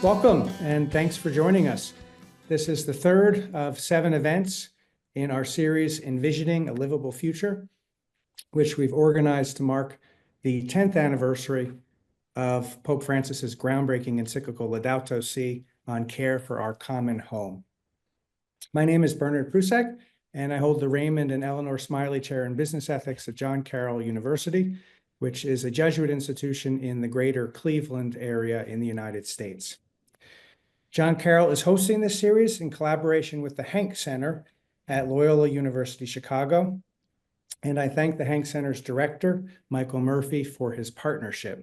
Welcome, and thanks for joining us. This is the third of 7 events in our series, Envisioning a Livable Future, which we've organized to mark the 10th anniversary of Pope Francis's groundbreaking encyclical Laudato Si on care for our common home. My name is Bernard Prusek, and I hold the Raymond and Eleanor Smiley Chair in Business Ethics at John Carroll University, which is a Jesuit institution in the greater Cleveland area in the United States. John Carroll is hosting this series in collaboration with the Hank Center at Loyola University Chicago, and I thank the Hank Center's director, Michael Murphy, for his partnership.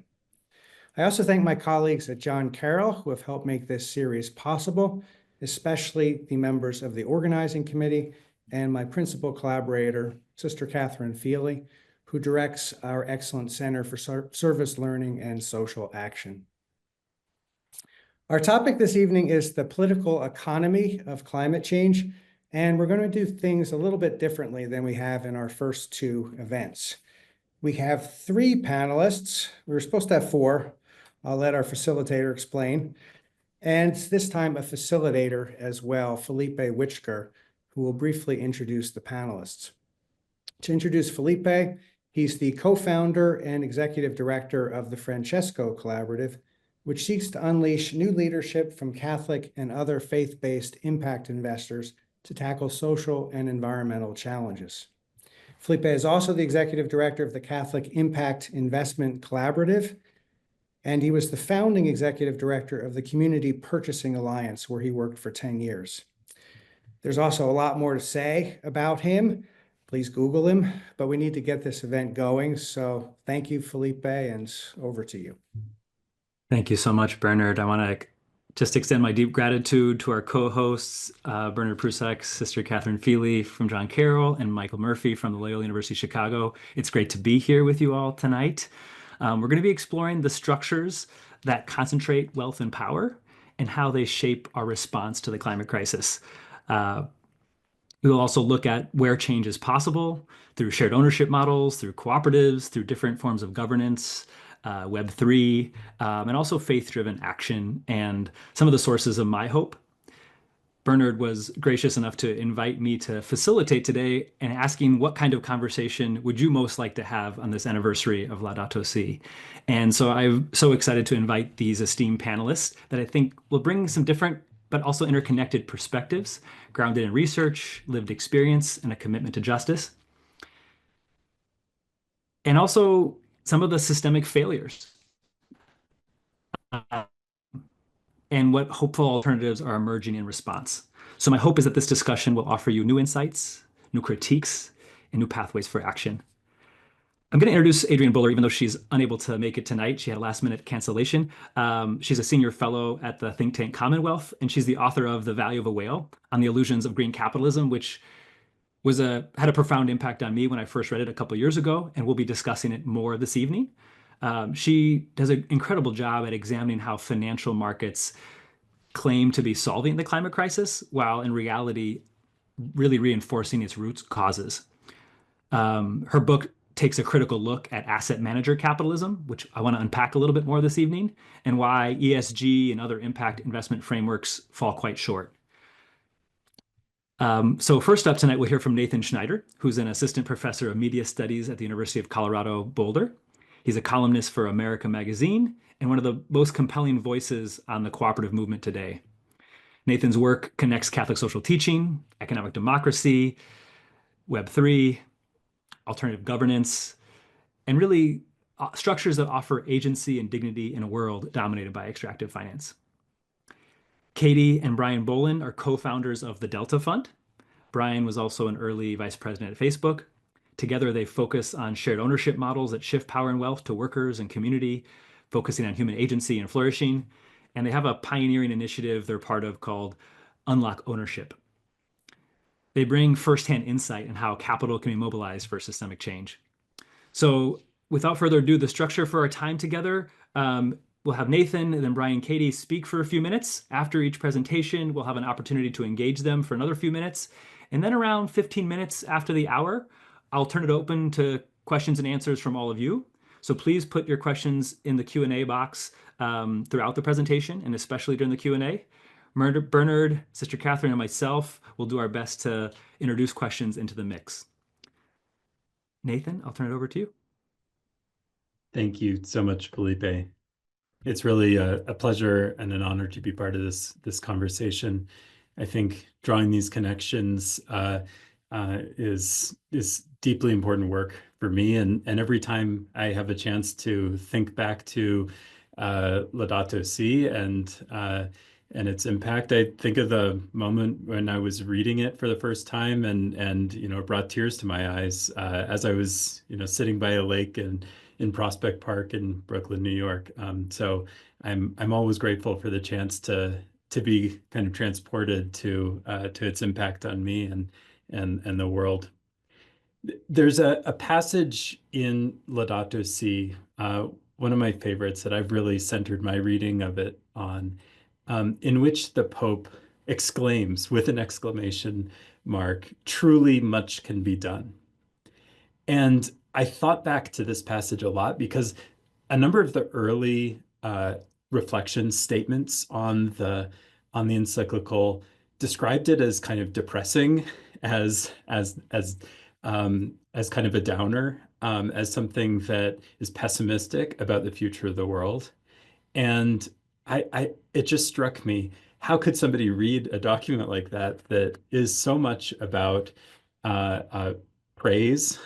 I also thank my colleagues at John Carroll who have helped make this series possible, especially the members of the organizing committee and my principal collaborator, Sister Catherine Feely, who directs our excellent Center for Service Learning and Social Action. Our topic this evening is the political economy of climate change, and we're going to do things a little bit differently than we have in our first 2 events. We have 3 panelists. We were supposed to have 4. I'll let our facilitator explain. And this time a facilitator as well, Felipe Witchker, who will briefly introduce the panelists. To introduce Felipe, he's the co-founder and executive director of the Francesco Collaborative, which seeks to unleash new leadership from Catholic and other faith-based impact investors to tackle social and environmental challenges. Felipe is also the executive director of the Catholic Impact Investment Collaborative, and he was the founding executive director of the Community Purchasing Alliance, where he worked for 10 years. There's also a lot more to say about him. Please Google him, but we need to get this event going. So thank you, Felipe, and over to you. Thank you so much, Bernard. I want to just extend my deep gratitude to our co-hosts, Bernard Prusek, Sister Catherine Feely from John Carroll, and Michael Murphy from the Loyola University Chicago. It's great to be here with you all tonight. We're going to be exploring the structures that concentrate wealth and power and how they shape our response to the climate crisis. We will also look at where change is possible through shared ownership models, through cooperatives, through different forms of governance, Web3, and also faith-driven action, and some of the sources of my hope. Bernard was gracious enough to invite me to facilitate today and asking what kind of conversation would you most like to have on this anniversary of Laudato Si. And so I'm so excited to invite these esteemed panelists that I think will bring some different but also interconnected perspectives, grounded in research, lived experience, and a commitment to justice. And also some of the systemic failures and what hopeful alternatives are emerging in response. So my hope is that this discussion will offer you new insights, new critiques, and new pathways for action. I'm going to introduce Adrienne Buller, even though she's unable to make it tonight. She had a last-minute cancellation. She's a senior fellow at the think tank Commonwealth, and she's the author of The Value of a Whale on the Illusions of Green Capitalism, which had a profound impact on me when I first read it a couple years ago, and we'll be discussing it more this evening. She does an incredible job at examining how financial markets claim to be solving the climate crisis, while in reality, really reinforcing its root causes. Her book takes a critical look at asset manager capitalism, which I want to unpack a little bit more this evening, and why ESG and other impact investment frameworks fall quite short. So first up tonight, we'll hear from Nathan Schneider, who's an assistant professor of media studies at the University of Colorado Boulder. He's a columnist for America Magazine and one of the most compelling voices on the cooperative movement today. Nathan's work connects Catholic social teaching, economic democracy, Web3, alternative governance, and really structures that offer agency and dignity in a world dominated by extractive finance. Katie and Brian Bolin are co-founders of the Delta Fund. Brian was also an early vice president at Facebook. Together, they focus on shared ownership models that shift power and wealth to workers and community, focusing on human agency and flourishing. And they have a pioneering initiative they're part of called Unlock Ownership. They bring firsthand insight in how capital can be mobilized for systemic change. So without further ado, the structure for our time together, we'll have Nathan and then Brian and Katie speak for a few minutes. After each presentation, we'll have an opportunity to engage them for another few minutes. And then around 15 minutes after the hour, I'll turn it open to questions and answers from all of you. So please put your questions in the Q&A box throughout the presentation, and especially during the Q&A. Bernard, Sister Catherine, and myself will do our best to introduce questions into the mix. Nathan, I'll turn it over to you. Thank you so much, Felipe. It's really a pleasure and an honor to be part of this conversation. I think drawing these connections is deeply important work for me, and every time I have a chance to think back to Laudato Si and its impact, I think of the moment when I was reading it for the first time, and it brought tears to my eyes as I was sitting by a lake and in Prospect Park in Brooklyn, New York. So I'm always grateful for the chance to be kind of transported to its impact on me and the world. There's a passage in Laudato Si, one of my favorites that I've really centered my reading of it on, in which the Pope exclaims with an exclamation mark, "Truly much can be done." And I thought back to this passage a lot because a number of the early reflection statements on the encyclical described it as kind of depressing, as kind of a downer, as something that is pessimistic about the future of the world. And it just struck me, how could somebody read a document like that that is so much about praise,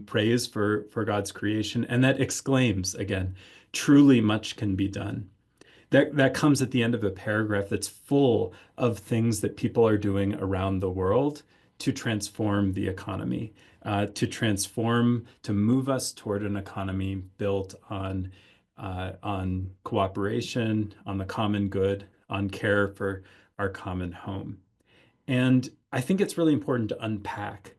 praise for God's creation, and that exclaims again, truly much can be done. That comes at the end of a paragraph that's full of things that people are doing around the world to transform the economy, to move us toward an economy built on cooperation, on the common good, on care for our common home. And I think it's really important to unpack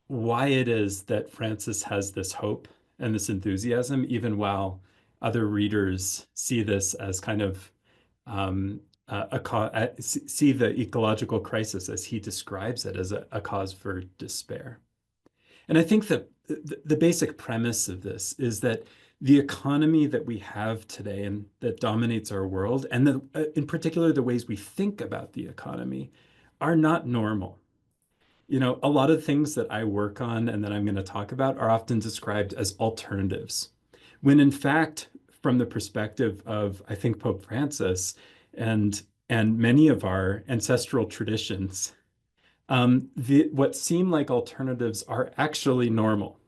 why it is that Francis has this hope and this enthusiasm, even while other readers see this as kind of see the ecological crisis as he describes it as a cause for despair. And I think that the basic premise of this is that the economy that we have today and that dominates our world, and in particular the ways we think about the economy, are not normal. A lot of things that I work on and that I'm going to talk about are often described as alternatives, when in fact, from the perspective of, I think, Pope Francis and many of our ancestral traditions, what seem like alternatives are actually normal.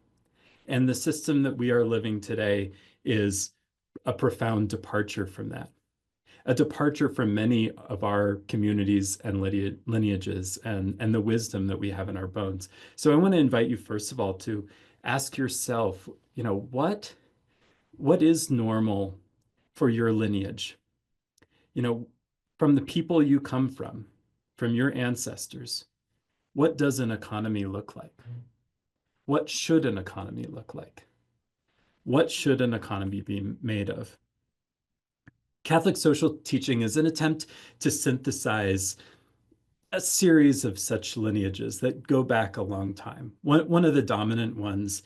And the system that we are living today is a profound departure from that. A departure from many of our communities and lineages and the wisdom that we have in our bones. So I want to invite you, first of all, to ask yourself, what is normal for your lineage? From the people you come from your ancestors, what does an economy look like? What should an economy look like? What should an economy be made of? Catholic social teaching is an attempt to synthesize a series of such lineages that go back a long time. One of the dominant ones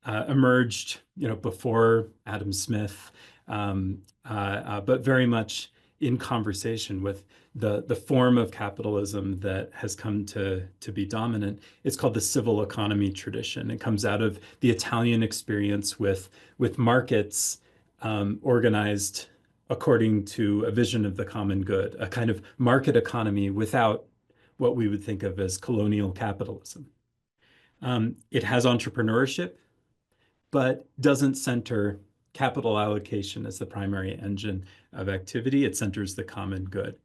emerged, before Adam Smith, but very much in conversation with the form of capitalism that has come to be dominant. It's called the civil economy tradition. It comes out of the Italian experience with markets organized according to a vision of the common good, a kind of market economy without what we would think of as colonial capitalism. It has entrepreneurship, but doesn't center capital allocation as the primary engine of activity. It centers the common good.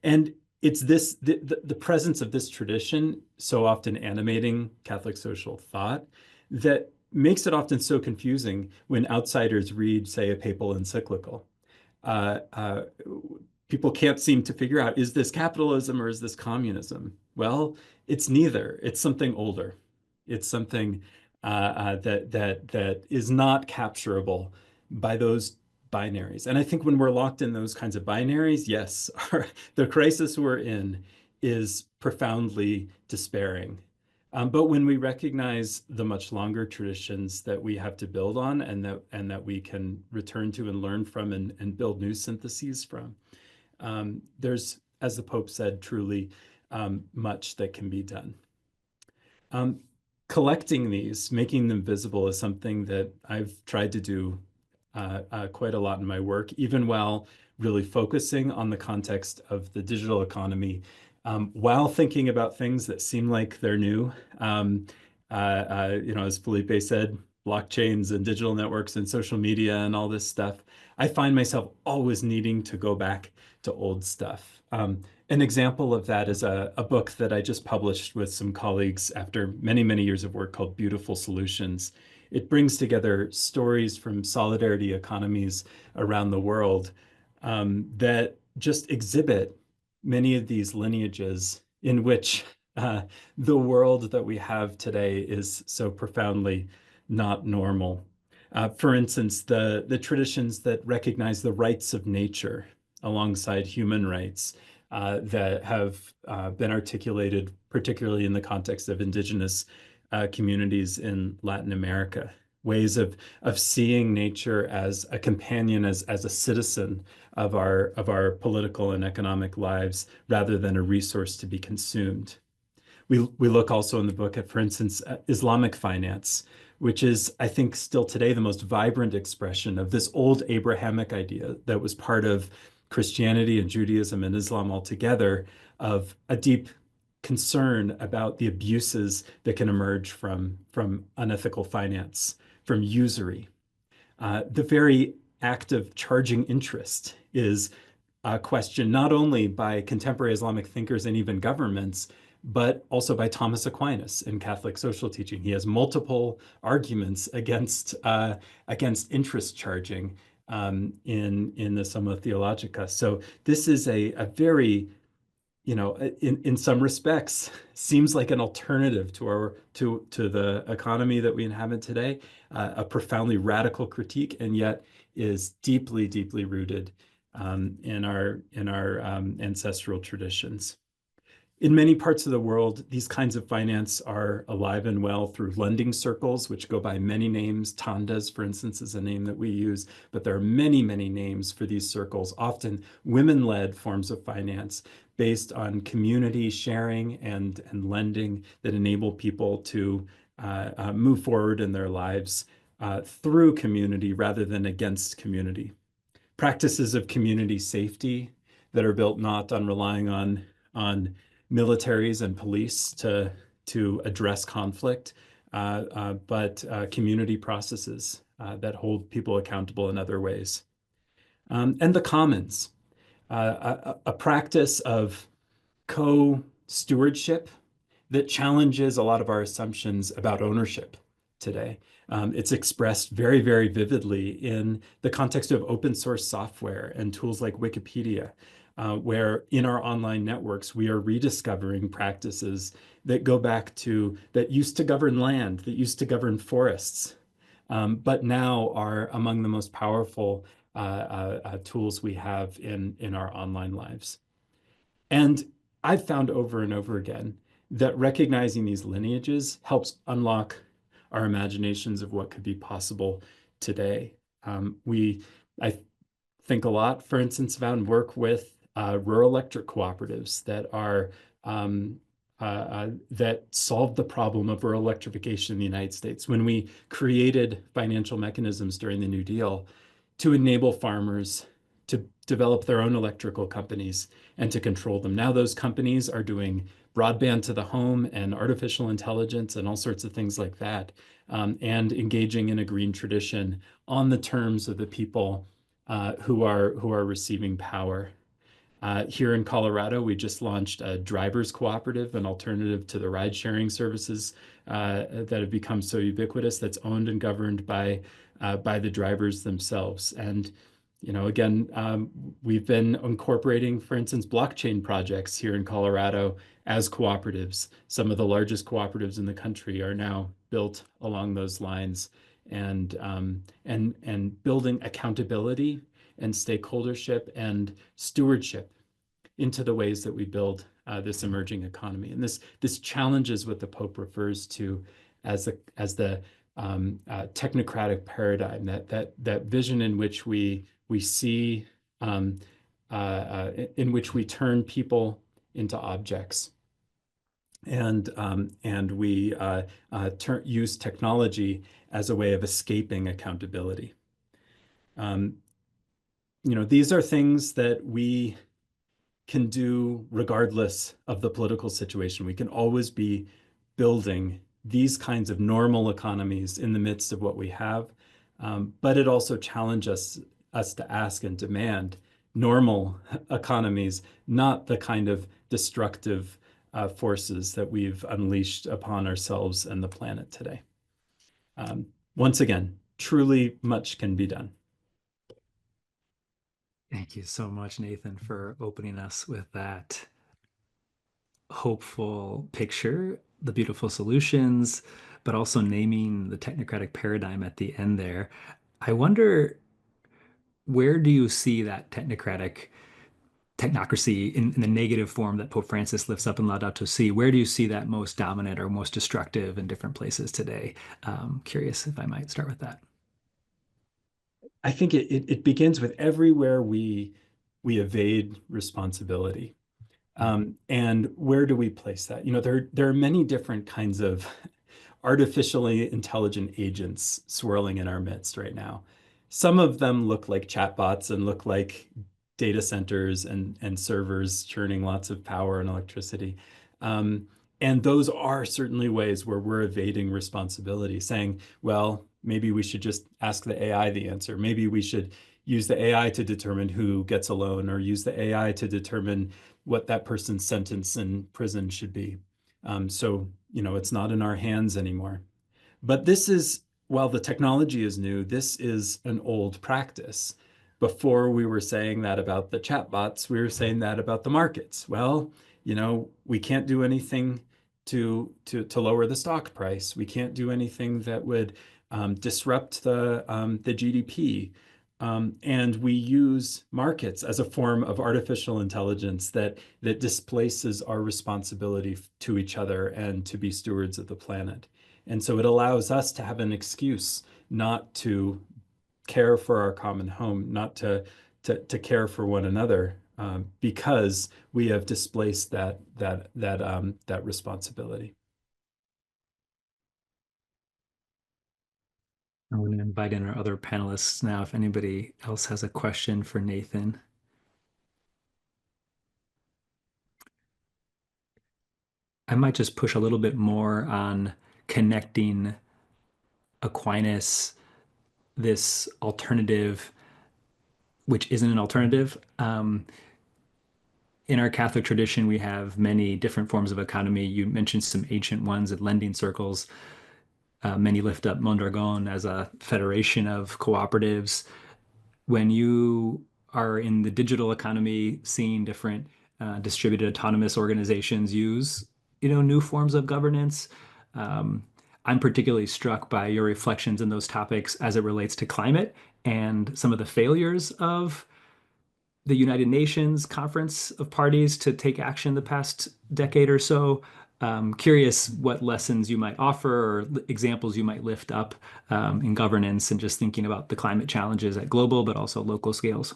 And it's the presence of this tradition so often animating Catholic social thought that makes it often so confusing when outsiders read, say, a papal encyclical. People can't seem to figure out, is this capitalism or is this communism? Well, it's neither. It's something older. It's something that is not capturable by those binaries. And I think when we're locked in those kinds of binaries, yes, the crisis we're in is profoundly despairing. But when we recognize the much longer traditions that we have to build on and that we can return to and learn from and build new syntheses from, there's, as the Pope said, truly much that can be done. Collecting these, making them visible, is something that I've tried to do quite a lot in my work, even while really focusing on the context of the digital economy, while thinking about things that seem like they're new. As Felipe said, blockchains and digital networks and social media and all this stuff, I find myself always needing to go back to old stuff. An example of that is a book that I just published with some colleagues after many, many years of work, called Beautiful Solutions. It brings together stories from solidarity economies around the world that just exhibit many of these lineages in which the world that we have today is so profoundly not normal. For instance, the traditions that recognize the rights of nature alongside human rights that have been articulated, particularly in the context of indigenous communities in Latin America. Ways of seeing nature as a companion, as a citizen of our political and economic lives, rather than a resource to be consumed. We look also in the book at, for instance, Islamic finance, which is, I think, still today the most vibrant expression of this old Abrahamic idea that was part of Christianity and Judaism and Islam altogether, of a deep concern about the abuses that can emerge from unethical finance, from usury. The very act of charging interest is questioned not only by contemporary Islamic thinkers and even governments, but also by Thomas Aquinas in Catholic social teaching. He has multiple arguments against interest charging in the Summa Theologica. So this is a very, in some respects, seems like an alternative to the economy that we inhabit today, a profoundly radical critique, and yet is deeply, deeply rooted in our ancestral traditions. In many parts of the world, these kinds of finance are alive and well through lending circles, which go by many names. Tandas, for instance, is a name that we use, but there are many, many names for these circles, often women-led forms of finance based on community sharing and lending that enable people to move forward in their lives through community rather than against community. Practices of community safety that are built not on relying on militaries and police to address conflict, but community processes that hold people accountable in other ways. And the commons, a practice of co-stewardship that challenges a lot of our assumptions about ownership today. It's expressed very, very vividly in the context of open source software and tools like Wikipedia, where in our online networks, we are rediscovering practices that go back to, that used to govern land, that used to govern forests, but now are among the most powerful tools we have in our online lives. And I've found over and over again that recognizing these lineages helps unlock our imaginations of what could be possible today. I think a lot, for instance, about and work with rural electric cooperatives that are that solved the problem of rural electrification in the United States. When we created financial mechanisms during the New Deal to enable farmers to develop their own electrical companies and to control them. Now those companies are doing broadband to the home and artificial intelligence and all sorts of things like that, and engaging in a green tradition on the terms of the people who are receiving power. Here in Colorado, we just launched a drivers cooperative, an alternative to the ride-sharing services that have become so ubiquitous, that's owned and governed by the drivers themselves. And again, we've been incorporating, for instance, blockchain projects here in Colorado as cooperatives. Some of the largest cooperatives in the country are now built along those lines, and building accountability and stakeholdership and stewardship into the ways that we build this emerging economy. And this challenges what the Pope refers to as the technocratic paradigm, that vision in which we see in which we turn people into objects, and we use technology as a way of escaping accountability. These are things that we can do regardless of the political situation. We can always be building these kinds of normal economies in the midst of what we have. But it also challenges us to ask and demand normal economies, not the kind of destructive forces that we've unleashed upon ourselves and the planet today. Once again, truly much can be done. Thank you so much, Nathan, for opening us with that hopeful picture, the beautiful solutions, but also naming the technocratic paradigm at the end there. I wonder, where do you see that technocracy in the negative form that Pope Francis lifts up in Laudato Si? Where do you see that most dominant or most destructive in different places today? Curious if I might start with that. I think it begins with everywhere we evade responsibility. And where do we place that? There are many different kinds of artificially intelligent agents swirling in our midst right now. Some of them look like chatbots and look like data centers and servers churning lots of power and electricity. And those are certainly ways where we're evading responsibility, saying, well, maybe we should just ask the AI the answer. Maybe we should use the AI to determine who gets a loan, or use the AI to determine what that person's sentence in prison should be. So, it's not in our hands anymore. But while the technology is new, this is an old practice. Before we were saying that about the chatbots, we were saying that about the markets. Well, we can't do anything to lower the stock price. We can't do anything that would disrupt the GDP. And we use markets as a form of artificial intelligence that displaces our responsibility to each other and to be stewards of the planet. And so it allows us to have an excuse not to care for our common home, not to care for one another, because we have displaced that responsibility. I'm going to invite in our other panelists now if anybody else has a question for Nathan. I might just push a little bit more on connecting Aquinas, this alternative, which isn't an alternative. In our Catholic tradition, we have many different forms of economy. You mentioned some ancient ones at lending circles. Many lift up Mondragon as a federation of cooperatives. When you are in the digital economy, seeing different distributed autonomous organizations use, new forms of governance, I'm particularly struck by your reflections in those topics as it relates to climate and some of the failures of the United Nations Conference of Parties to take action the past decade or so. Curious what lessons you might offer or examples you might lift up in governance and just thinking about the climate challenges at global, but also local scales.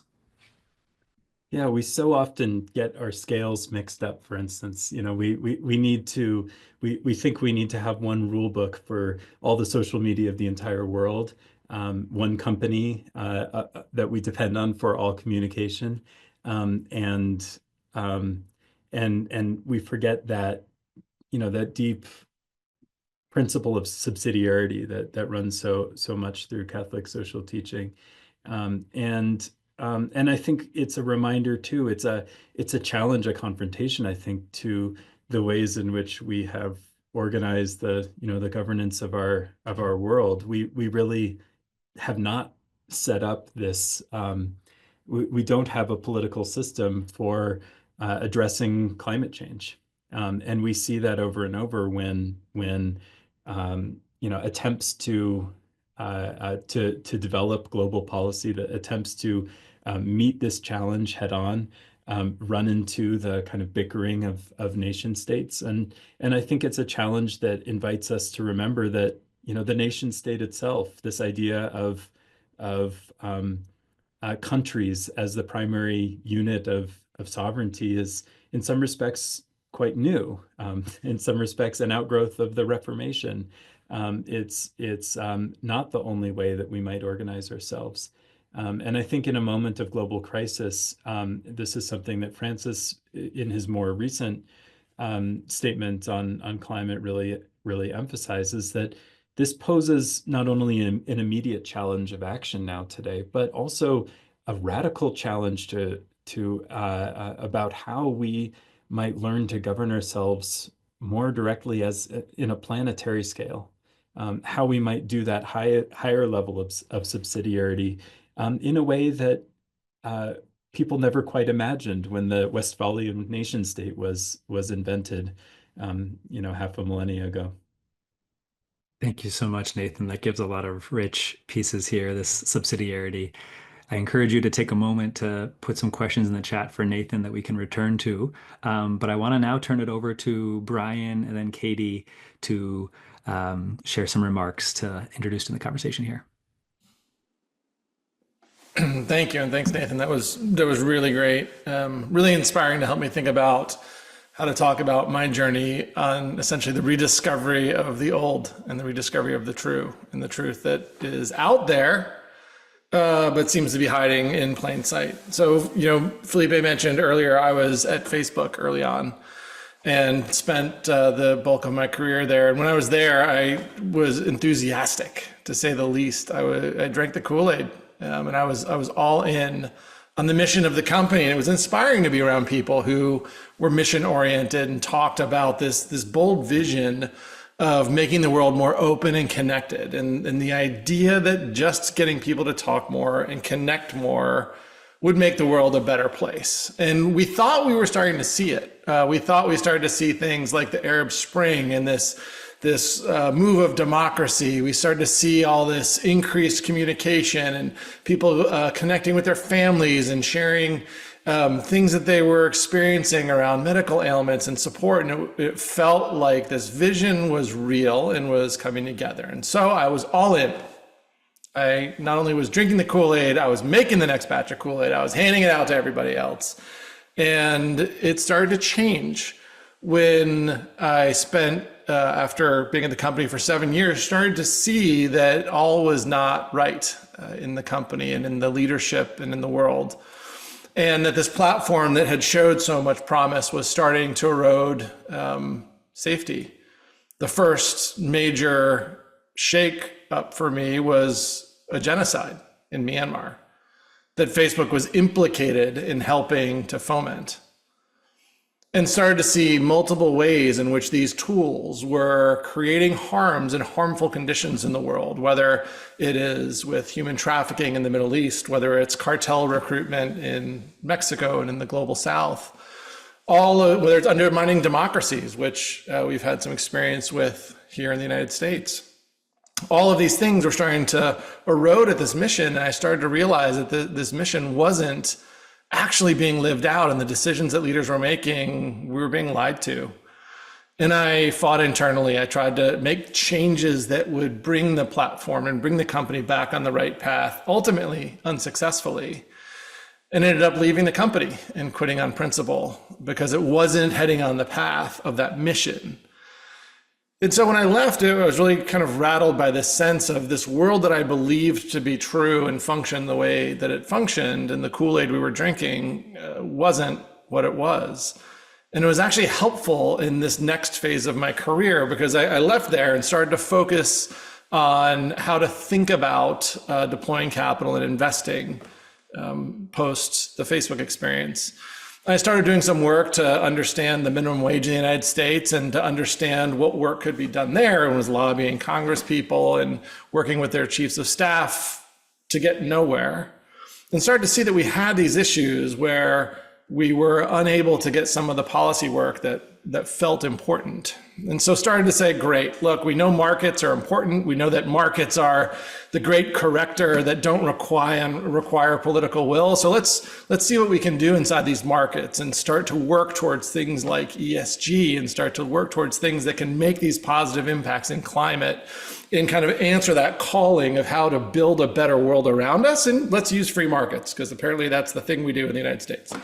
Yeah, we so often get our scales mixed up. For instance, we need to we think we need to have one rule book for all the social media of the entire world, one company that we depend on for all communication, and we forget that that deep principle of subsidiarity that runs so much through Catholic social teaching, and I think it's a reminder too. It's a challenge, a confrontation, I think, to the ways in which we have organized the governance of our world. We really have not set up this. We don't have a political system for addressing climate change, and we see that over and over when attempts to develop global policy, that attempts to meet this challenge head on, run into the kind of bickering of nation states. And I think it's a challenge that invites us to remember that, the nation state itself, this idea of countries as the primary unit of sovereignty, is in some respects quite new. In some respects, an outgrowth of the Reformation. It's not the only way that we might organize ourselves. And I think in a moment of global crisis, this is something that Francis, in his more recent statement on climate, really emphasizes, that this poses not only an immediate challenge of action now today, but also a radical challenge to about how we might learn to govern ourselves more directly as in a planetary scale. How we might do that higher level of subsidiarity in a way that people never quite imagined when the Westphalian nation state was invented, half a millennia ago. Thank you so much, Nathan. That gives a lot of rich pieces here, this subsidiarity. I encourage you to take a moment to put some questions in the chat for Nathan that we can return to. But I want to now turn it over to Brian and then Katie to share some remarks to introduce to the conversation here. Thank you, and thanks, Nathan. That was really great. Really inspiring to help me think about how to talk about my journey on essentially the rediscovery of the old and the rediscovery of the true, and the truth that is out there, but seems to be hiding in plain sight. So, Felipe mentioned earlier, I was at Facebook early on and spent the bulk of my career there. And when I was there, I was enthusiastic, to say the least. I drank the Kool-Aid, and I was all in on the mission of the company. And it was inspiring to be around people who were mission oriented and talked about this bold vision of making the world more open and connected. And the idea that just getting people to talk more and connect more would make the world a better place. And we thought we were starting to see it. We thought we started to see things like the Arab Spring and this move of democracy. We started to see all this increased communication and people connecting with their families and sharing things that they were experiencing around medical ailments and support. And it felt like this vision was real and was coming together. And so I was all in. I not only was drinking the Kool-Aid, I was making the next batch of Kool-Aid. I was handing it out to everybody else. And it started to change when I spent, after being at the company for 7 years, started to see that all was not right in the company and in the leadership and in the world. And that this platform that had showed so much promise was starting to erode safety. The first major shake up for me was a genocide in Myanmar that Facebook was implicated in helping to foment, and started to see multiple ways in which these tools were creating harms and harmful conditions in the world, whether it is with human trafficking in the Middle East, whether it's cartel recruitment in Mexico and in the global South, whether it's undermining democracies, which we've had some experience with here in the United States. All of these things were starting to erode at this mission, and I started to realize that this mission wasn't actually being lived out, and the decisions that leaders were making, we were being lied to. And I fought internally. I tried to make changes that would bring the platform and bring the company back on the right path, ultimately unsuccessfully, and ended up leaving the company and quitting on principle because it wasn't heading on the path of that mission. And so when I left, I was really kind of rattled by this sense of this world that I believed to be true and function the way that it functioned, and the Kool-Aid we were drinking wasn't what it was. And it was actually helpful in this next phase of my career because I left there and started to focus on how to think about deploying capital and investing post the Facebook experience. I started doing some work to understand the minimum wage in the United States and to understand what work could be done there, and was lobbying Congress people and working with their chiefs of staff to get nowhere. And started to see that we had these issues where we were unable to get some of the policy work that felt important. And so started to say, great, look, we know markets are important. We know that markets are the great corrector that don't require political will. So let's see what we can do inside these markets and start to work towards things like ESG and start to work towards things that can make these positive impacts in climate and kind of answer that calling of how to build a better world around us. And let's use free markets, because apparently that's the thing we do in the United States.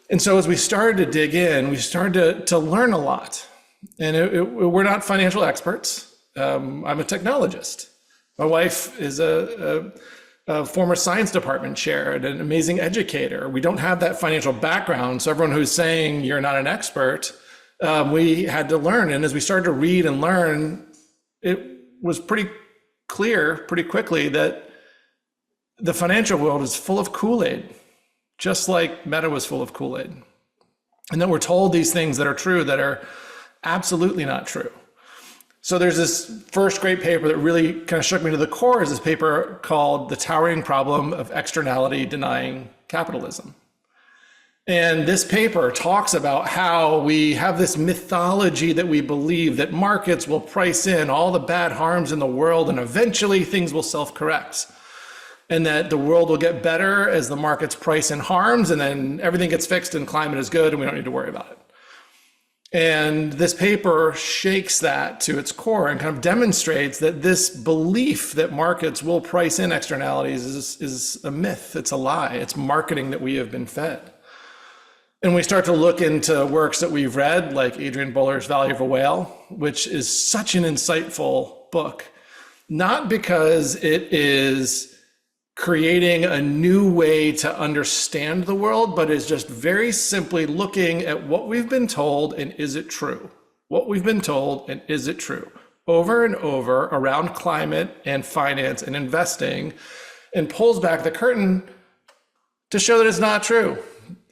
And so as we started to dig in, we started to learn a lot. And we're not financial experts. I'm a technologist. My wife is a former science department chair and an amazing educator. We don't have that financial background. So everyone who's saying you're not an expert, we had to learn. And as we started to read and learn, it was pretty clear pretty quickly that the financial world is full of Kool-Aid, just like Meta was full of Kool-Aid. And that we're told these things that are true that are absolutely not true. So there's this first great paper that really kind of shook me to the core, is this paper called The Towering Problem of Externality Denying Capitalism. And this paper talks about how we have this mythology that we believe that markets will price in all the bad harms in the world and eventually things will self-correct. And that the world will get better as the markets price in harms, and then everything gets fixed and climate is good and we don't need to worry about it. And this paper shakes that to its core and kind of demonstrates that this belief that markets will price in externalities is a myth. It's a lie. It's marketing that we have been fed. And we start to look into works that we've read, like Adrian Buller's Value of a Whale, which is such an insightful book, not because it is creating a new way to understand the world, but is just very simply looking at what we've been told and is it true? What we've been told and is it true? Over and over around climate and finance and investing, and pulls back the curtain to show that it's not true.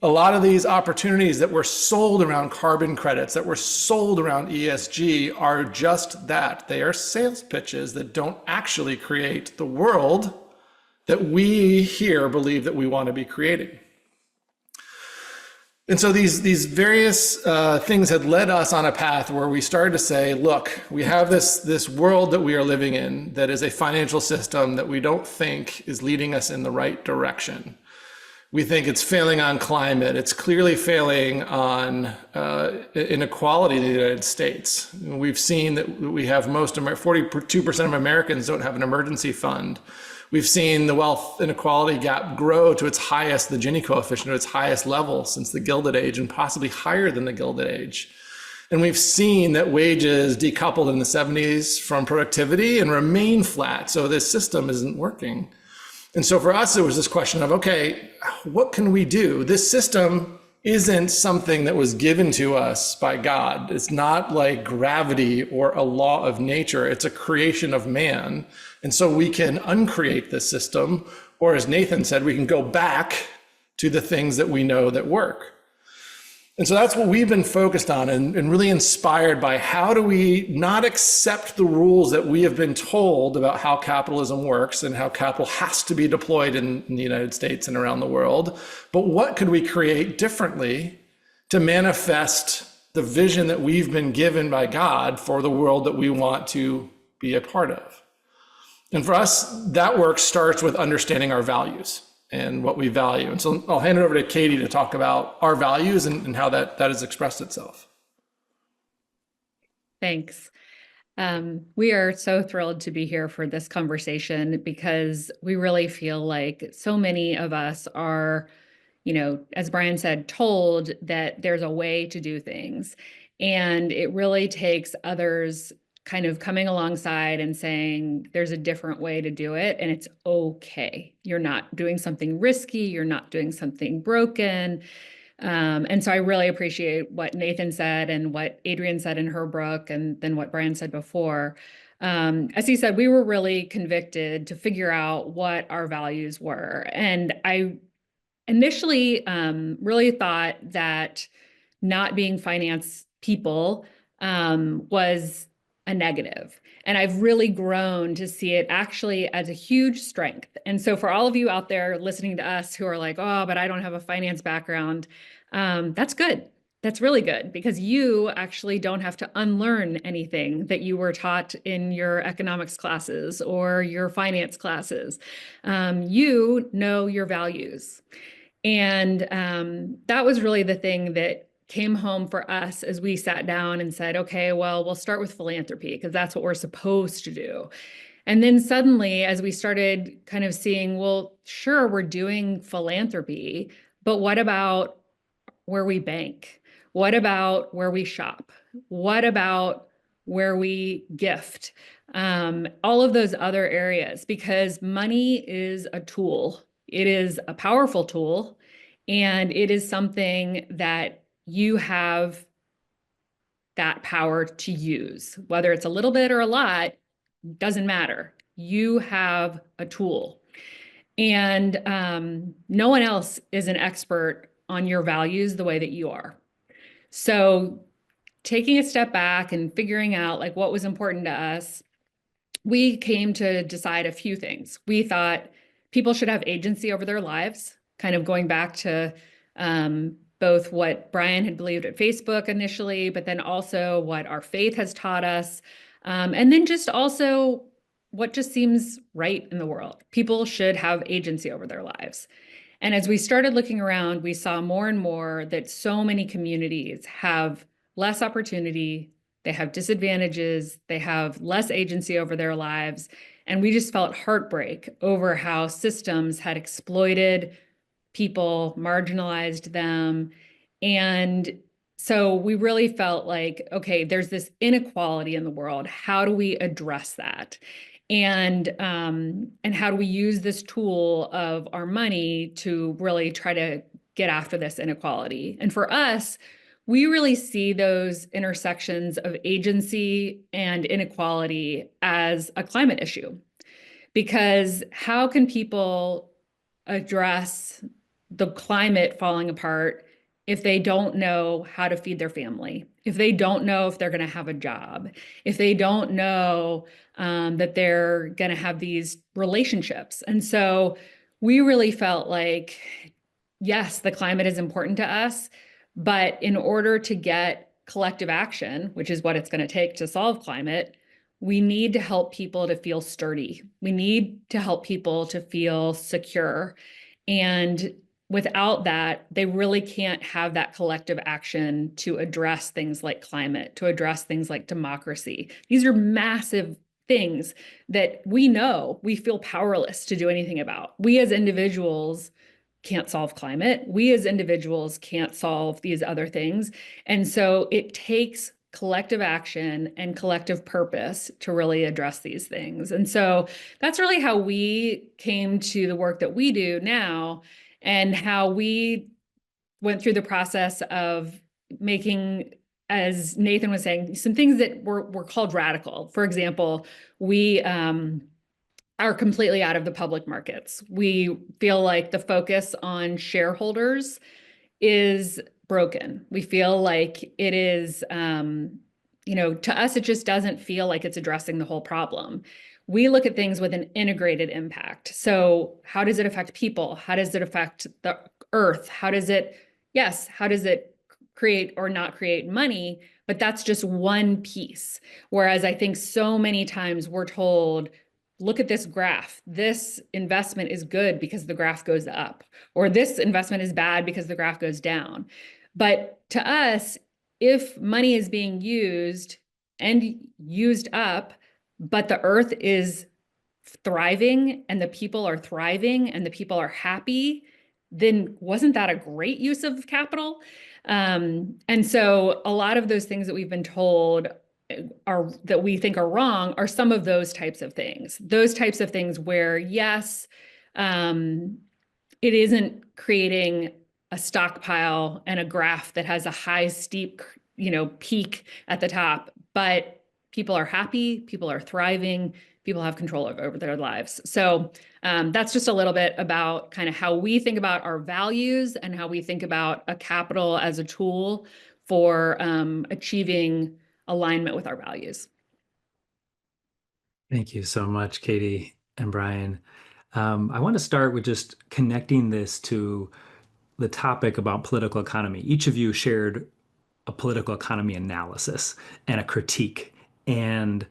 A lot of these opportunities that were sold around carbon credits, that were sold around ESG, are just that. They are sales pitches that don't actually create the world that we here believe that we want to be creating. And so these various things had led us on a path where we started to say, look, we have this world that we are living in that is a financial system that we don't think is leading us in the right direction. We think it's failing on climate. It's clearly failing on inequality in the United States. We've seen that we have 42% of Americans don't have an emergency fund. We've seen the wealth inequality gap grow to its highest, the Gini coefficient, at its highest level since the Gilded Age, and possibly higher than the Gilded Age. And we've seen that wages decoupled in the 70s from productivity and remain flat. So this system isn't working. And so for us, there was this question of, okay, what can we do? This system isn't something that was given to us by God. It's not like gravity or a law of nature. It's a creation of man. And so we can uncreate this system, or as Nathan said, we can go back to the things that we know that work. And so that's what we've been focused on, and really inspired by how do we not accept the rules that we have been told about how capitalism works and how capital has to be deployed in the United States and around the world, but what could we create differently to manifest the vision that we've been given by God for the world that we want to be a part of. And for us, that work starts with understanding our values and what we value. And so I'll hand it over to Katie to talk about our values and how that has expressed itself. Thanks. We are so thrilled to be here for this conversation because we really feel like so many of us are, as Brian said, told that there's a way to do things. And it really takes others kind of coming alongside and saying, there's a different way to do it, and it's okay. You're not doing something risky. You're not doing something broken. And so I really appreciate what Nathan said and what Adrian said in her book, and then what Brian said before. As he said, we were really convicted to figure out what our values were. And I initially really thought that not being finance people was a negative. And I've really grown to see it actually as a huge strength. And so for all of you out there listening to us who are like, oh, but I don't have a finance background, that's good. That's really good, because you actually don't have to unlearn anything that you were taught in your economics classes or your finance classes. You know your values. And that was really the thing that came home for us as we sat down and said, okay, well, we'll start with philanthropy because that's what we're supposed to do. And then suddenly, as we started kind of seeing, well, sure, we're doing philanthropy, but what about where we bank? What about where we shop? What about where we gift? All of those other areas, because money is a tool. It is a powerful tool, and it is something that you have that power to use. Whether it's a little bit or a lot, doesn't matter. You have a tool. And no one else is an expert on your values the way that you are. So taking a step back and figuring out like what was important to us, we came to decide a few things. We thought people should have agency over their lives, kind of going back to both what Brian had believed at Facebook initially, but then also what our faith has taught us. And then just also what just seems right in the world. People should have agency over their lives. And as we started looking around, we saw more and more that so many communities have less opportunity, they have disadvantages, they have less agency over their lives. And we just felt heartbreak over how systems had exploited people, marginalized them. And so we really felt like, okay, there's this inequality in the world. How do we address that? And how do we use this tool of our money to really try to get after this inequality? And for us, we really see those intersections of agency and inequality as a climate issue. Because how can people address the climate falling apart if they don't know how to feed their family, if they don't know if they're going to have a job, if they don't know that they're going to have these relationships? And so we really felt like, yes, the climate is important to us, but in order to get collective action, which is what it's going to take to solve climate, we need to help people to feel sturdy. We need to help people to feel secure. And without that, they really can't have that collective action to address things like climate, to address things like democracy. These are massive things that we know we feel powerless to do anything about. We as individuals can't solve climate. We as individuals can't solve these other things. And so it takes collective action and collective purpose to really address these things. And so that's really how we came to the work that we do now, and how we went through the process of making, as Nathan was saying, some things that were called radical. For example, we are completely out of the public markets. We feel like the focus on shareholders is broken. We feel like it is, to us, it just doesn't feel like it's addressing the whole problem. We look at things with an integrated impact. So how does it affect people? How does it affect the earth? How does it create or not create money? But that's just one piece. Whereas I think so many times we're told, look at this graph. This investment is good because the graph goes up, or this investment is bad because the graph goes down. But to us, if money is being used and used up, but the earth is thriving and the people are thriving and the people are happy, then wasn't that a great use of capital? And so a lot of those things that we've been told that we think are wrong are some of those types of things. Those types of things where, yes, it isn't creating a stockpile and a graph that has a high, steep, peak at the top, but people are happy, people are thriving, people have control over their lives. So that's just a little bit about kind of how we think about our values and how we think about a capital as a tool for achieving alignment with our values. Thank you so much, Katie and Brian. I want to start with just connecting this to the topic about political economy. Each of you shared a political economy analysis and a critique. And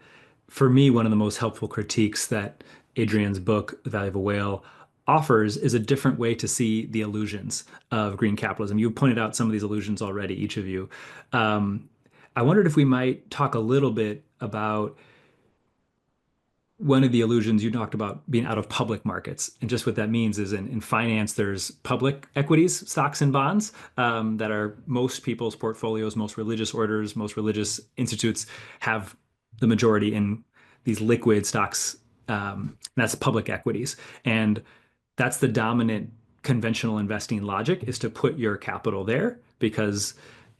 for me, one of the most helpful critiques that Adrian's book, The Value of a Whale, offers is a different way to see the illusions of green capitalism. You pointed out some of these illusions already, each of you. Um, I wondered if we might talk a little bit about one of the illusions you talked about being out of public markets. And just what that means is in finance, there's public equities, stocks and bonds that are most people's portfolios, most religious orders, most religious institutes have the majority in these liquid stocks. That's public equities. And that's the dominant conventional investing logic, is to put your capital there because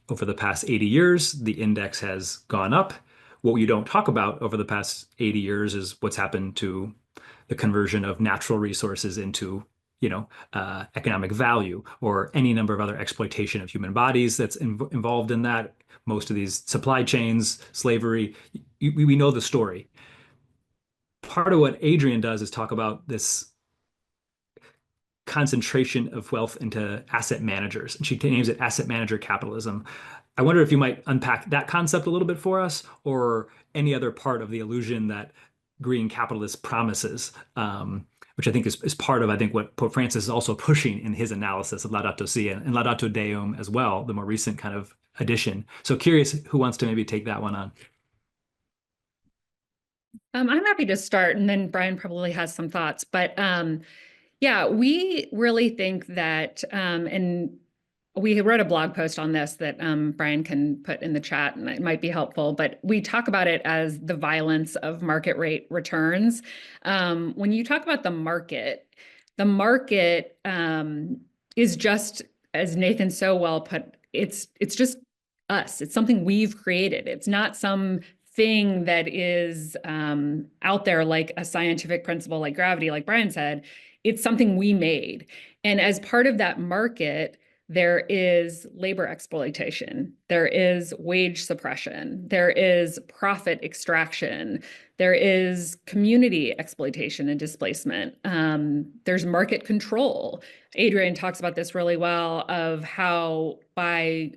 over the past 80 years, the index has gone up. What you don't talk about over the past 80 years is what's happened to the conversion of natural resources into, economic value, or any number of other exploitation of human bodies that's involved in that. Most of these supply chains, slavery, we know the story. Part of what Adrian does is talk about this concentration of wealth into asset managers, and she names it asset manager capitalism. I wonder if you might unpack that concept a little bit for us, or any other part of the illusion that green capitalist promises, which I think is part of, I think, what Pope Francis is also pushing in his analysis of Laudato Si and Laudato Deum as well, the more recent kind of edition. So curious who wants to maybe take that one on. I'm happy to start, and then Brian probably has some thoughts. But yeah, we really think that, and we wrote a blog post on this that Brian can put in the chat, and it might be helpful, but we talk about it as the violence of market rate returns. When you talk about the market is just, as Nathan so well put, it's just us. It's something we've created. It's not some thing that is out there like a scientific principle like gravity, like Brian said. It's something we made. And as part of that market, there is labor exploitation, there is wage suppression, there is profit extraction, there is community exploitation and displacement. There's market control. Adrian talks about this really well, of how by,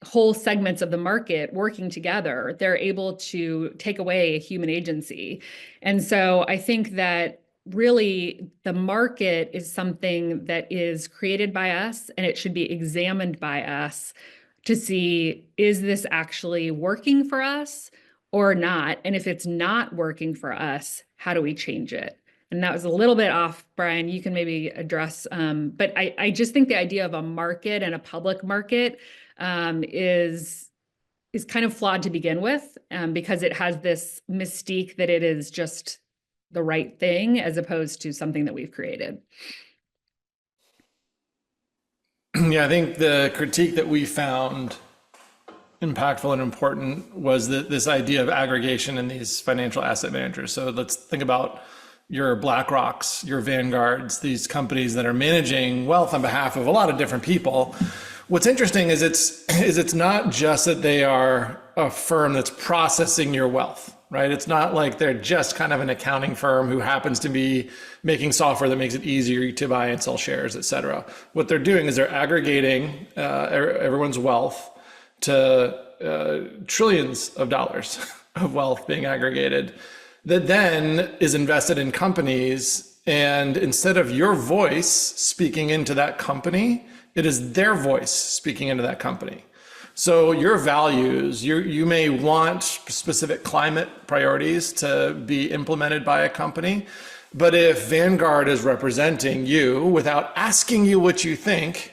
whole segments of the market working together, they're able to take away human agency. And so I think that really the market is something that is created by us, and it should be examined by us to see, is this actually working for us or not? And if it's not working for us, how do we change it? And that was a little bit off, Brian. You can maybe address, but I just think the idea of a market and a public market is kind of flawed to begin with, because it has this mystique that it is just the right thing as opposed to something that we've created. Yeah, I think the critique that we found impactful and important was this idea of aggregation in these financial asset managers. So let's think about your BlackRocks, your Vanguards, these companies that are managing wealth on behalf of a lot of different people. What's interesting is it's not just that they are a firm that's processing your wealth, right? It's not like they're just kind of an accounting firm who happens to be making software that makes it easier to buy and sell shares, et cetera. What they're doing is they're aggregating everyone's wealth to trillions of dollars of wealth being aggregated that then is invested in companies. And instead of your voice speaking into that company, it is their voice speaking into that company. So your values, you may want specific climate priorities to be implemented by a company, but if Vanguard is representing you without asking you what you think,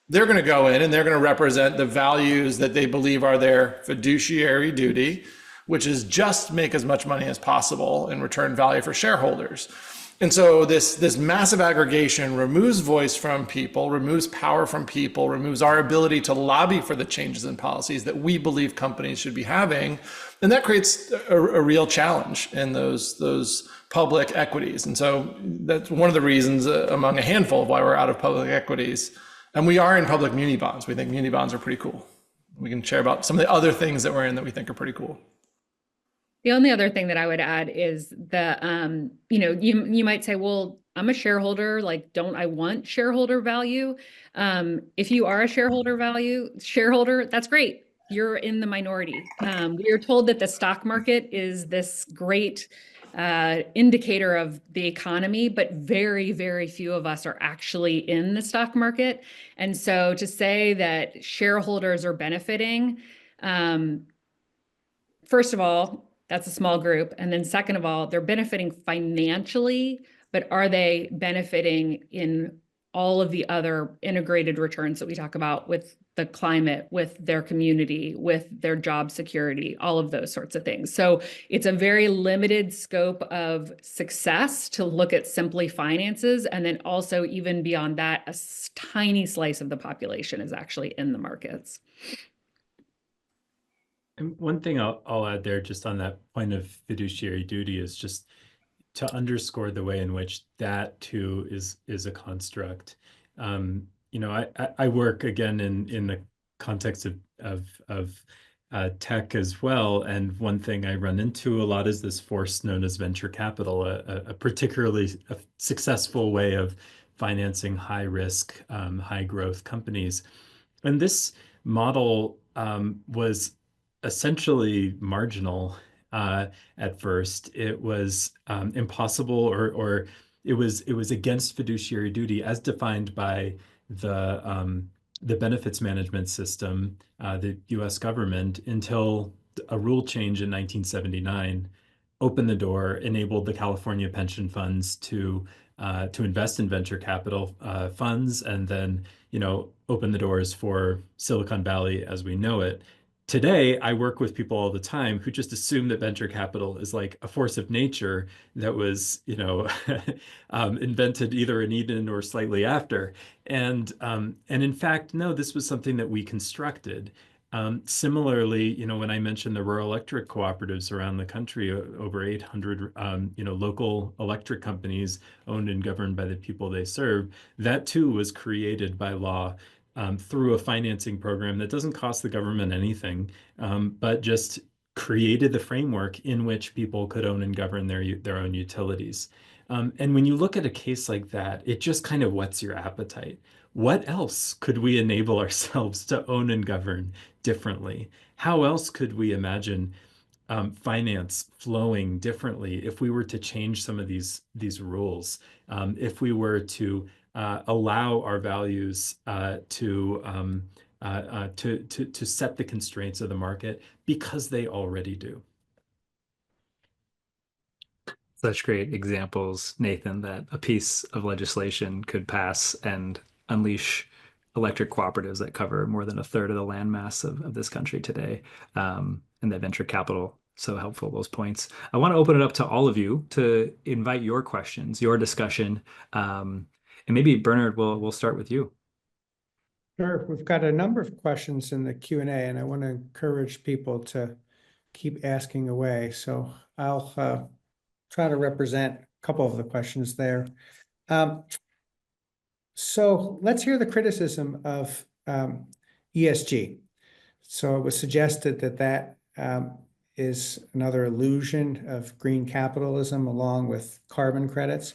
they're going to go in and they're going to represent the values that they believe are their fiduciary duty, which is just make as much money as possible and return value for shareholders. And so this massive aggregation removes voice from people, removes power from people, removes our ability to lobby for the changes in policies that we believe companies should be having. And that creates a real challenge in those public equities. And so that's one of the reasons among a handful of why we're out of public equities. And we are in public muni bonds. We think muni bonds are pretty cool. We can share about some of the other things that we're in that we think are pretty cool. The only other thing that I would add is you might say, well, I'm a shareholder, like, don't I want shareholder value? If you are a shareholder, that's great. You're in the minority. We are told that the stock market is this great indicator of the economy, but very, very few of us are actually in the stock market. And so to say that shareholders are benefiting, first of all, that's a small group. And then second of all, they're benefiting financially, but are they benefiting in all of the other integrated returns that we talk about with the climate, with their community, with their job security, all of those sorts of things. So it's a very limited scope of success to look at simply finances. And then also even beyond that, a tiny slice of the population is actually in the markets. And one thing I'll add there, just on that point of fiduciary duty, is just to underscore the way in which that too is a construct. I work again in the context of tech as well, and one thing I run into a lot is this force known as venture capital, a particularly successful way of financing high risk, high growth companies. And this model was essentially marginal at first. It was impossible, or it was against fiduciary duty as defined by the benefits management system, the U.S. government, until a rule change in 1979 opened the door, enabled the California pension funds to invest in venture capital funds, and then open the doors for Silicon Valley as we know it. Today, I work with people all the time who just assume that venture capital is like a force of nature that was, invented either in Eden or slightly after. And in fact, no, this was something that we constructed. Similarly, when I mentioned the rural electric cooperatives around the country, over 800, local electric companies owned and governed by the people they serve, that too was created by law. Through a financing program that doesn't cost the government anything, but just created the framework in which people could own and govern their own utilities. And when you look at a case like that, it just kind of whets your appetite. What else could we enable ourselves to own and govern differently? How else could we imagine finance flowing differently if we were to change some of these rules? If we were to allow our values to set the constraints of the market, because they already do. Such great examples, Nathan, that a piece of legislation could pass and unleash electric cooperatives that cover more than a third of the landmass of this country today, and that venture capital. So helpful, those points. I want to open it up to all of you to invite your questions, your discussion. And maybe Bernard, we'll start with you. Sure. We've got a number of questions in the Q&A, and I want to encourage people to keep asking away. So I'll try to represent a couple of the questions there. So let's hear the criticism of ESG. So it was suggested that is another illusion of green capitalism along with carbon credits.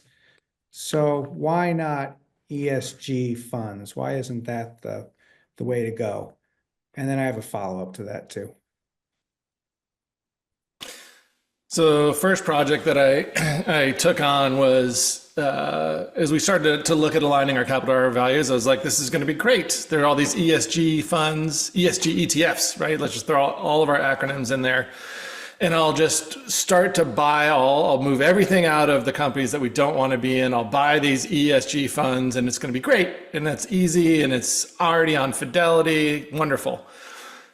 So why not ESG funds? Why isn't that the way to go? And then I have a follow-up to that too. So first project that I took on was, as we started to look at aligning our capital to our values, I was like, this is going to be great. There are all these ESG funds, ESG ETFs, right? Let's just throw all of our acronyms in there. And I'll just start to buy I'll move everything out of the companies that we don't want to be in. I'll buy these ESG funds and it's going to be great. And that's easy and it's already on Fidelity. Wonderful.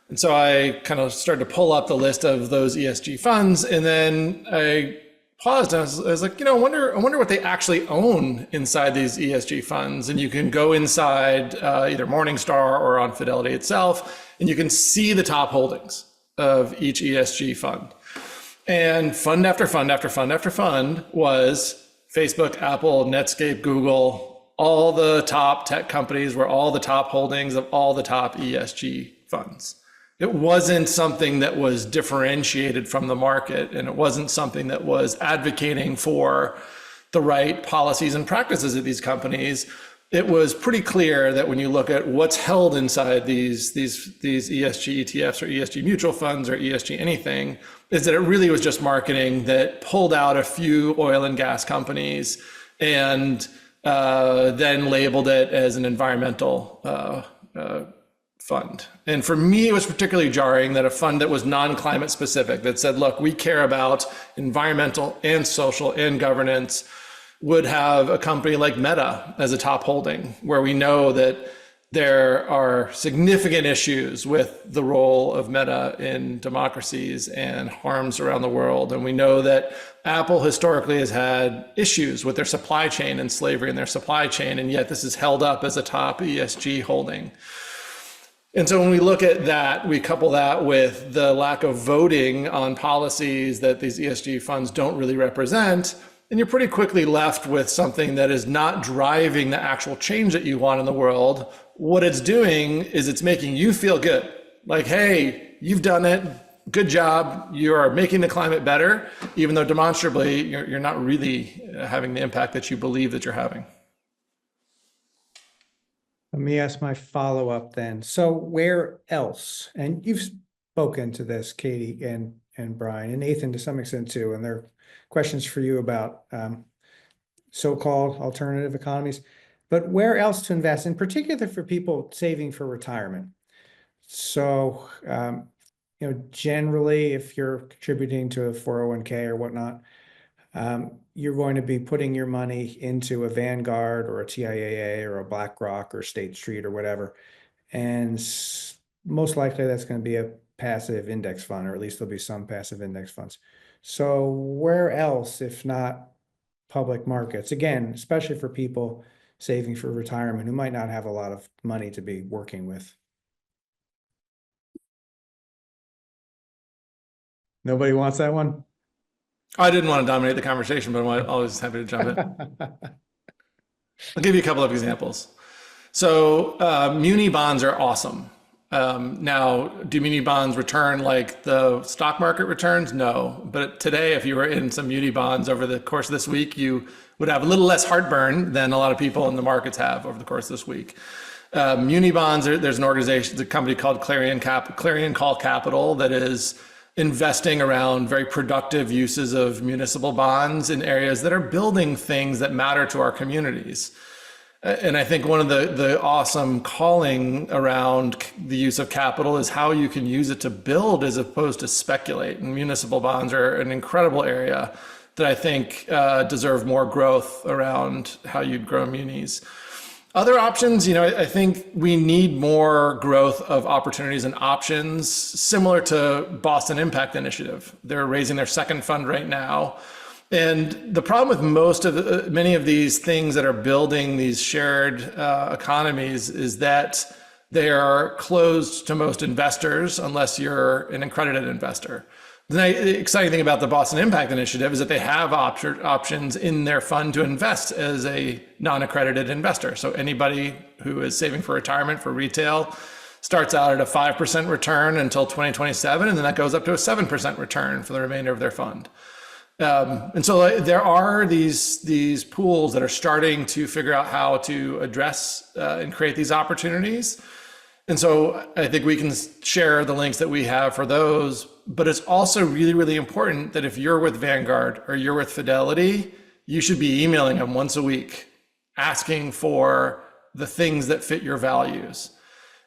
And so I kind of started to pull up the list of those ESG funds. And then I paused and I was like, I wonder what they actually own inside these ESG funds. And you can go inside either Morningstar or on Fidelity itself, and you can see the top holdings of each ESG fund. And fund after fund after fund after fund was Facebook, Apple, Netscape, Google. All the top tech companies were all the top holdings of all the top ESG funds. It wasn't something that was differentiated from the market, and it wasn't something that was advocating for the right policies and practices of these companies. It was pretty clear that when you look at what's held inside these ESG ETFs or ESG mutual funds or ESG anything, is that it really was just marketing that pulled out a few oil and gas companies and then labeled it as an environmental fund. And for me, it was particularly jarring that a fund that was non-climate specific, that said, look, we care about environmental and social and governance, would have a company like Meta as a top holding, where we know that there are significant issues with the role of Meta in democracies and harms around the world. And we know that Apple historically has had issues with their supply chain and slavery in their supply chain, and yet this is held up as a top ESG holding. And so when we look at that, we couple that with the lack of voting on policies that these ESG funds don't really represent, and you're pretty quickly left with something that is not driving the actual change that you want in the world. What it's doing is it's making you feel good. Like, hey, you've done it. Good job. You are making the climate better, even though demonstrably you're not really having the impact that you believe that you're having. Let me ask my follow-up then. So where else? And you've spoken to this, Katie and Brian, and Nathan to some extent too, and there are questions for you about so-called alternative economies. But where else to invest, in particular for people saving for retirement? So, generally, if you're contributing to a 401k or whatnot, you're going to be putting your money into a Vanguard or a TIAA or a BlackRock or State Street or whatever. And most likely that's going to be a passive index fund, or at least there'll be some passive index funds. So where else, if not public markets? Again, especially for people saving for retirement who might not have a lot of money to be working with. Nobody wants that one? I didn't want to dominate the conversation, but I'm always happy to jump in. I'll give you a couple of examples. So muni bonds are awesome. Now, do muni bonds return like the stock market returns? No. But today, if you were in some muni bonds over the course of this week, you would have a little less heartburn than a lot of people in the markets have over the course of this week. Muni bonds, there's an organization, a company called Clarion Call Capital that is investing around very productive uses of municipal bonds in areas that are building things that matter to our communities. And I think one of the awesome calling around the use of capital is how you can use it to build as opposed to speculate. And municipal bonds are an incredible area that I think deserve more growth around how you'd grow munis. Other options, I think we need more growth of opportunities and options similar to Boston Impact Initiative. They're raising their second fund right now. And the problem with many of these things that are building these shared economies is that they are closed to most investors unless you're an accredited investor. The exciting thing about the Boston Impact Initiative is that they have options in their fund to invest as a non-accredited investor. So anybody who is saving for retirement for retail starts out at a 5% return until 2027, and then that goes up to a 7% return for the remainder of their fund. And so there are these pools that are starting to figure out how to address and create these opportunities. And so I think we can share the links that we have for those, but it's also really, really important that if you're with Vanguard or you're with Fidelity, you should be emailing them once a week, asking for the things that fit your values.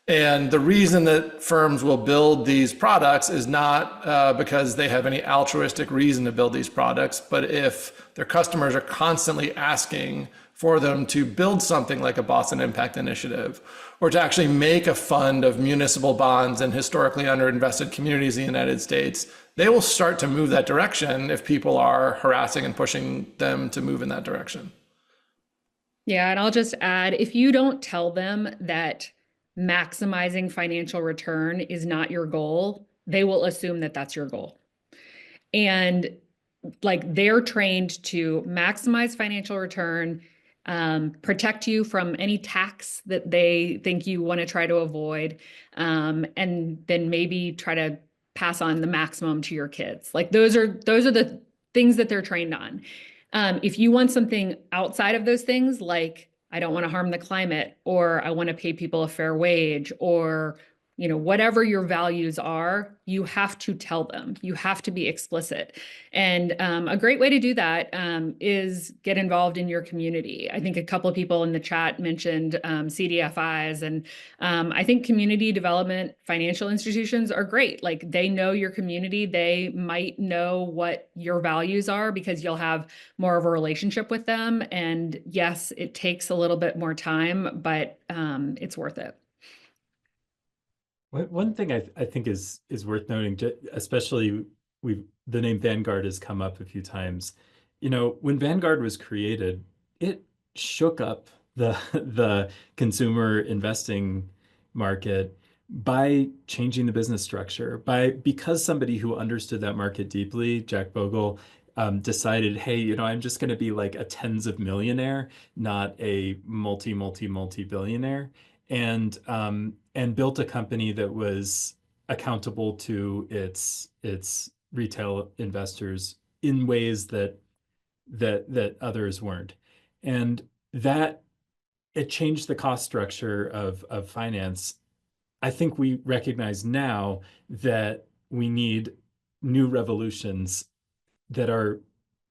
And the reason that firms will build these products is not because they have any altruistic reason to build these products, but if their customers are constantly asking for them to build something like a Boston Impact Initiative, or to actually make a fund of municipal bonds in historically underinvested communities in the United States, they will start to move that direction if people are harassing and pushing them to move in that direction. Yeah, and I'll just add, if you don't tell them that maximizing financial return is not your goal, they will assume that that's your goal. And like they're trained to maximize financial return protect you from any tax that they think you want to try to avoid, and then maybe try to pass on the maximum to your kids. Like those are the things that they're trained on. If you want something outside of those things, like I don't want to harm the climate, or I want to pay people a fair wage, or whatever your values are, you have to tell them. You have to be explicit. And a great way to do that is get involved in your community. I think a couple of people in the chat mentioned CDFIs, and I think community development financial institutions are great. Like they know your community. They might know what your values are because you'll have more of a relationship with them. And yes, it takes a little bit more time, but it's worth it. One thing I think is worth noting, especially the name Vanguard has come up a few times. When Vanguard was created, it shook up the consumer investing market by changing the business structure. Because somebody who understood that market deeply, Jack Bogle, decided, hey, I'm just going to be like a tens of millionaire, not a multi-billionaire, and built a company that was accountable to its retail investors in ways that others weren't. And that it changed the cost structure of finance. I think we recognize now that we need new revolutions that are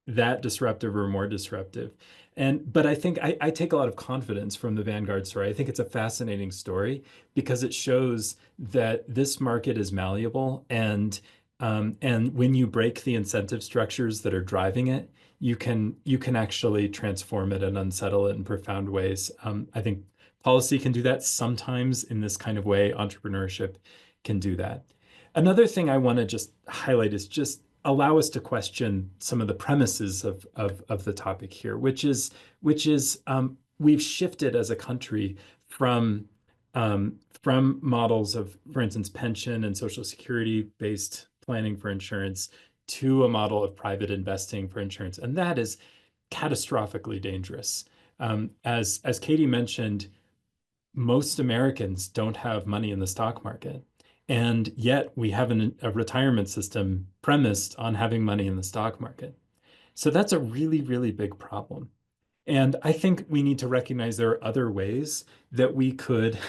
that disruptive or more disruptive. But I think I take a lot of confidence from the Vanguard story. I think it's a fascinating story because it shows that this market is malleable, and when you break the incentive structures that are driving it, you can actually transform it and unsettle it in profound ways. I think policy can do that sometimes in this kind of way. Entrepreneurship can do that. Another thing I want to just highlight is just allow us to question some of the premises of the topic here, which is we've shifted as a country from models of, for instance, pension and Social Security based planning for insurance to a model of private investing for insurance, and that is catastrophically dangerous. As Katie mentioned, most Americans don't have money in the stock market. And yet we have a retirement system premised on having money in the stock market. So that's a really, really big problem. And I think we need to recognize there are other ways that we could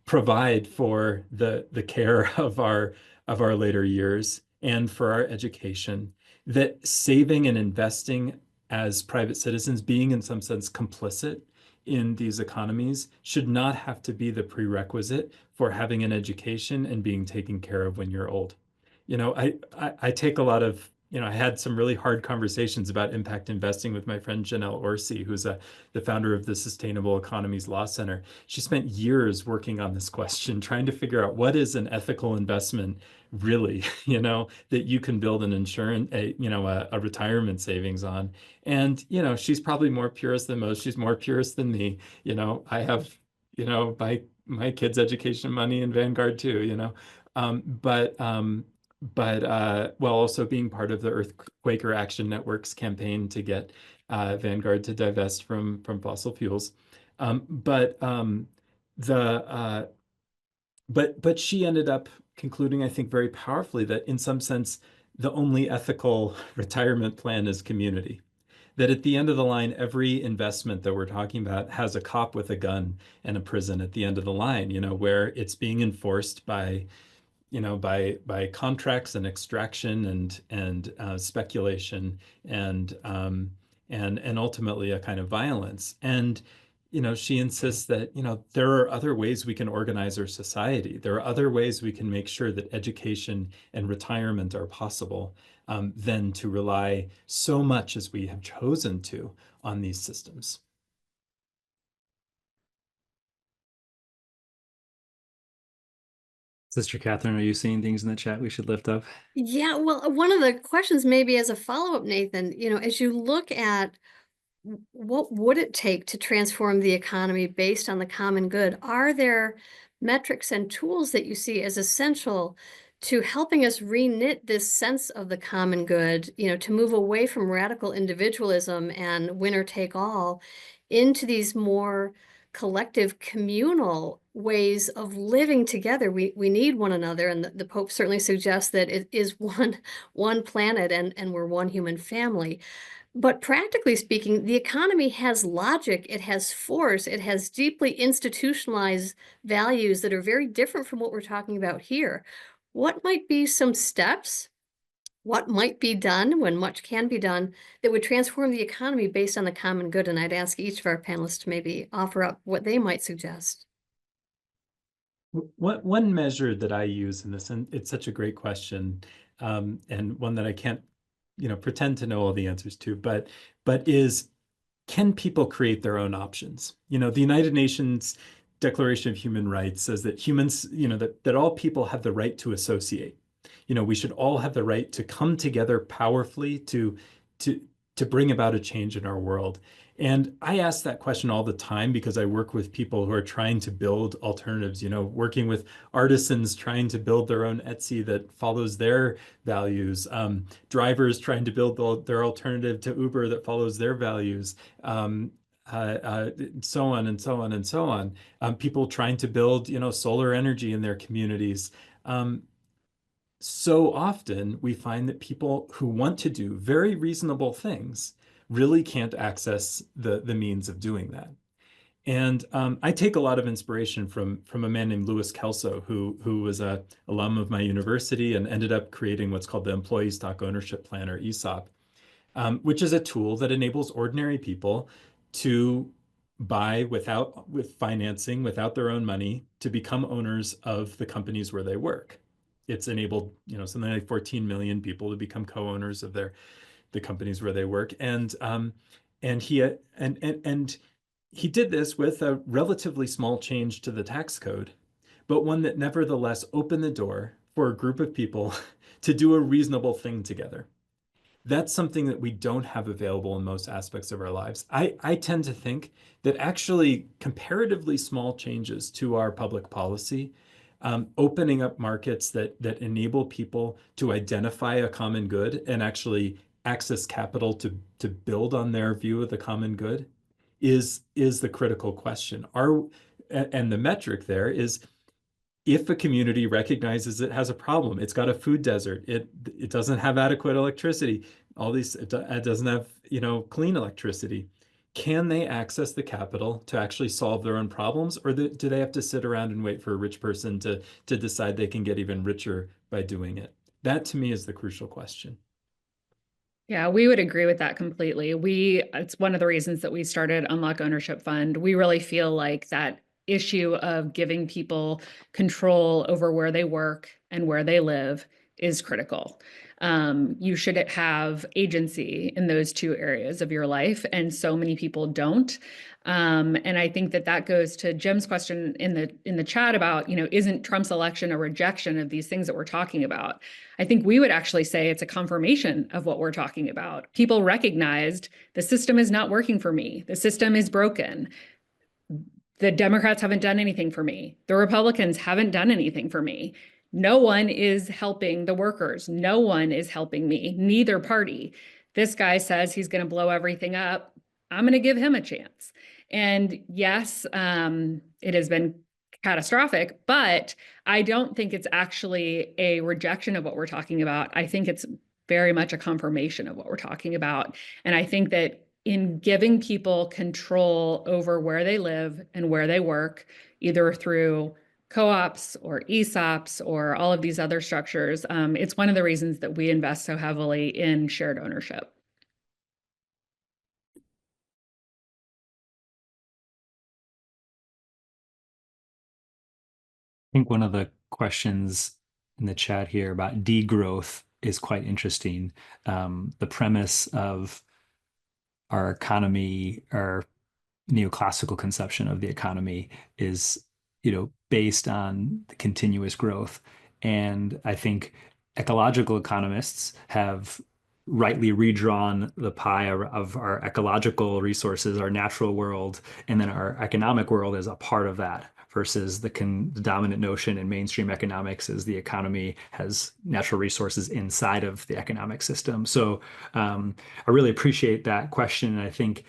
provide for the care of our later years and for our education, that saving and investing as private citizens, being in some sense complicit in these economies, should not have to be the prerequisite for having an education and being taken care of when you're old. I take a lot of, I had some really hard conversations about impact investing with my friend Janelle Orsi, who's the founder of the Sustainable Economies Law Center. She spent years working on this question, trying to figure out what is an ethical investment really, that you can build an insurance, a retirement savings on. And, she's probably more purist than most. She's more purist than me. I have, my kids' education money in Vanguard too, but while also being part of the Earthquaker Action Network's campaign to get Vanguard to divest from fossil fuels. But she ended up concluding, I think, very powerfully that in some sense, the only ethical retirement plan is community. That at the end of the line, every investment that we're talking about has a cop with a gun and a prison at the end of the line, where it's being enforced by contracts and extraction and speculation and ultimately a kind of violence. And she insists that there are other ways we can organize our society. There are other ways we can make sure that education and retirement are possible than to rely so much as we have chosen to on these systems. Sister Catherine, are you seeing things in the chat we should lift up? Yeah, well, one of the questions maybe as a follow-up, Nathan, as you look at what would it take to transform the economy based on the common good, are there metrics and tools that you see as essential to helping us reknit this sense of the common good, to move away from radical individualism and winner take all into these more collective communal ways of living together. We need one another, and the Pope certainly suggests that it is one planet, and we're one human family. But practically speaking, the economy has logic, it has force, it has deeply institutionalized values that are very different from what we're talking about here. What might be some steps? What might be done, when much can be done, that would transform the economy based on the common good? And I'd ask each of our panelists to maybe offer up what they might suggest. One measure that I use in this, and it's such a great question, and one that I can't, pretend to know all the answers to, but is, can people create their own options? The United Nations Declaration of Human Rights says that humans, that all people have the right to associate. We should all have the right to come together powerfully to bring about a change in our world. And I ask that question all the time because I work with people who are trying to build alternatives, working with artisans trying to build their own Etsy that follows their values, drivers trying to build their alternative to Uber that follows their values, so on and so on and so on. People trying to build, solar energy in their communities. So often we find that people who want to do very reasonable things really can't access the means of doing that. And I take a lot of inspiration from a man named Louis Kelso, who was an alum of my university and ended up creating what's called the Employee Stock Ownership Plan, or ESOP, which is a tool that enables ordinary people to buy with financing, without their own money, to become owners of the companies where they work. It's enabled, something like 14 million people to become co-owners of the companies where they work. And he did this with a relatively small change to the tax code, but one that nevertheless opened the door for a group of people to do a reasonable thing together. That's something that we don't have available in most aspects of our lives. I tend to think that actually comparatively small changes to our public policy, opening up markets that enable people to identify a common good and actually access capital to build on their view of the common good, is the critical question. And the metric there is, if a community recognizes it has a problem, it's got a food desert, it doesn't have adequate electricity, it doesn't have clean electricity, can they access the capital to actually solve their own problems, or do they have to sit around and wait for a rich person to decide they can get even richer by doing it? That to me is the crucial question. Yeah, we would agree with that completely. It's one of the reasons that we started Unlock Ownership Fund. We really feel like that issue of giving people control over where they work and where they live is critical. You should have agency in those two areas of your life, and so many people don't. And I think that goes to Jim's question in the chat about, isn't Trump's election a rejection of these things that we're talking about? I think we would actually say it's a confirmation of what we're talking about. People recognized the system is not working for me. The system is broken. The Democrats haven't done anything for me. The Republicans haven't done anything for me. No one is helping the workers. No one is helping me, neither party. This guy says he's going to blow everything up. I'm going to give him a chance. And yes, it has been catastrophic, but I don't think it's actually a rejection of what we're talking about. I think it's very much a confirmation of what we're talking about. And I think that in giving people control over where they live and where they work, either through co-ops or ESOPs or all of these other structures, it's one of the reasons that we invest so heavily in shared ownership. I think one of the questions in the chat here about degrowth is quite interesting. The premise of our economy, our neoclassical conception of the economy, is, based on the continuous growth. And I think ecological economists have rightly redrawn the pie of our ecological resources, our natural world, and then our economic world as a part of that versus the dominant notion in mainstream economics is the economy has natural resources inside of the economic system. So I really appreciate that question. And I think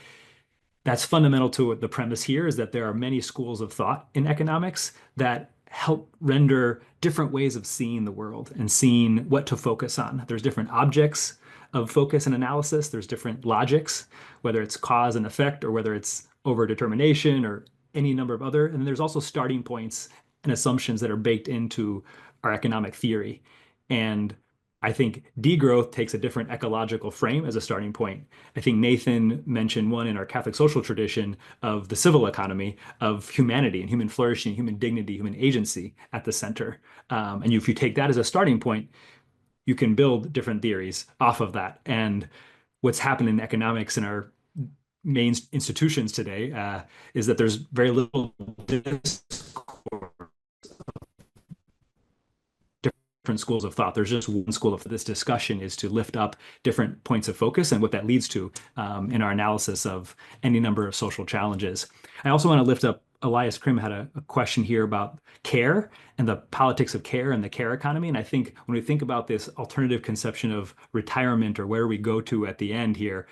that's fundamental to the premise here is that there are many schools of thought in economics that help render different ways of seeing the world and seeing what to focus on. There's different objects of focus and analysis. There's different logics, whether it's cause and effect or whether it's overdetermination or any number of other. And there's also starting points and assumptions that are baked into our economic theory. And I think degrowth takes a different ecological frame as a starting point. I think Nathan mentioned one in our Catholic social tradition of the civil economy, of humanity and human flourishing, human dignity, human agency at the center. And if you take that as a starting point, you can build different theories off of that. And what's happened in economics in our main institutions today is that there's very little discourse, different schools of thought. There's just one school of this discussion is to lift up different points of focus and what that leads to in our analysis of any number of social challenges. I also want to lift up, Elias Krim had a question here about care and the politics of care and the care economy. And I think when we think about this alternative conception of retirement or where we go to at the end here,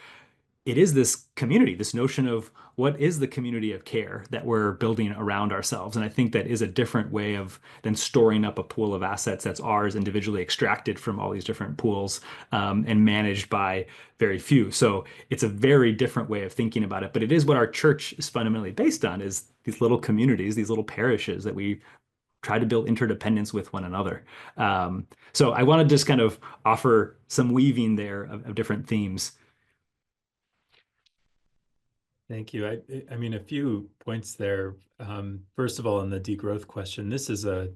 it is this community, this notion of what is the community of care that we're building around ourselves. And I think that is a different way of than storing up a pool of assets that's ours individually extracted from all these different pools and managed by very few. So it's a very different way of thinking about it. But it is what our church is fundamentally based on, is these little communities, these little parishes that we try to build interdependence with one another. So I want to just kind of offer some weaving there of different themes. Thank you. I mean, a few points there. First of all, on the degrowth question, this is an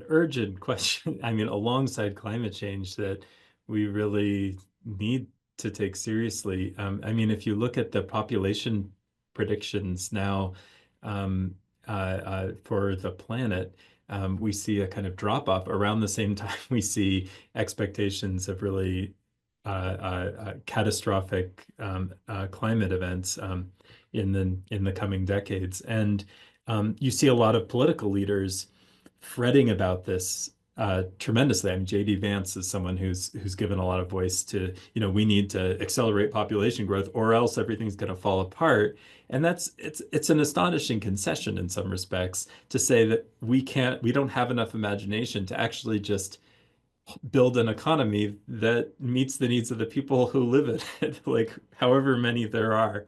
urgent question. I mean, alongside climate change that we really need to take seriously. I mean, if you look at the population predictions now for the planet, we see a kind of drop off around the same time we see expectations of really catastrophic climate events in the coming decades. And you see a lot of political leaders fretting about this tremendously. I mean, J.D. Vance is someone who's given a lot of voice to, we need to accelerate population growth or else everything's going to fall apart. And it's an astonishing concession in some respects to say that we don't have enough imagination to actually just build an economy that meets the needs of the people who live in it, like however many there are.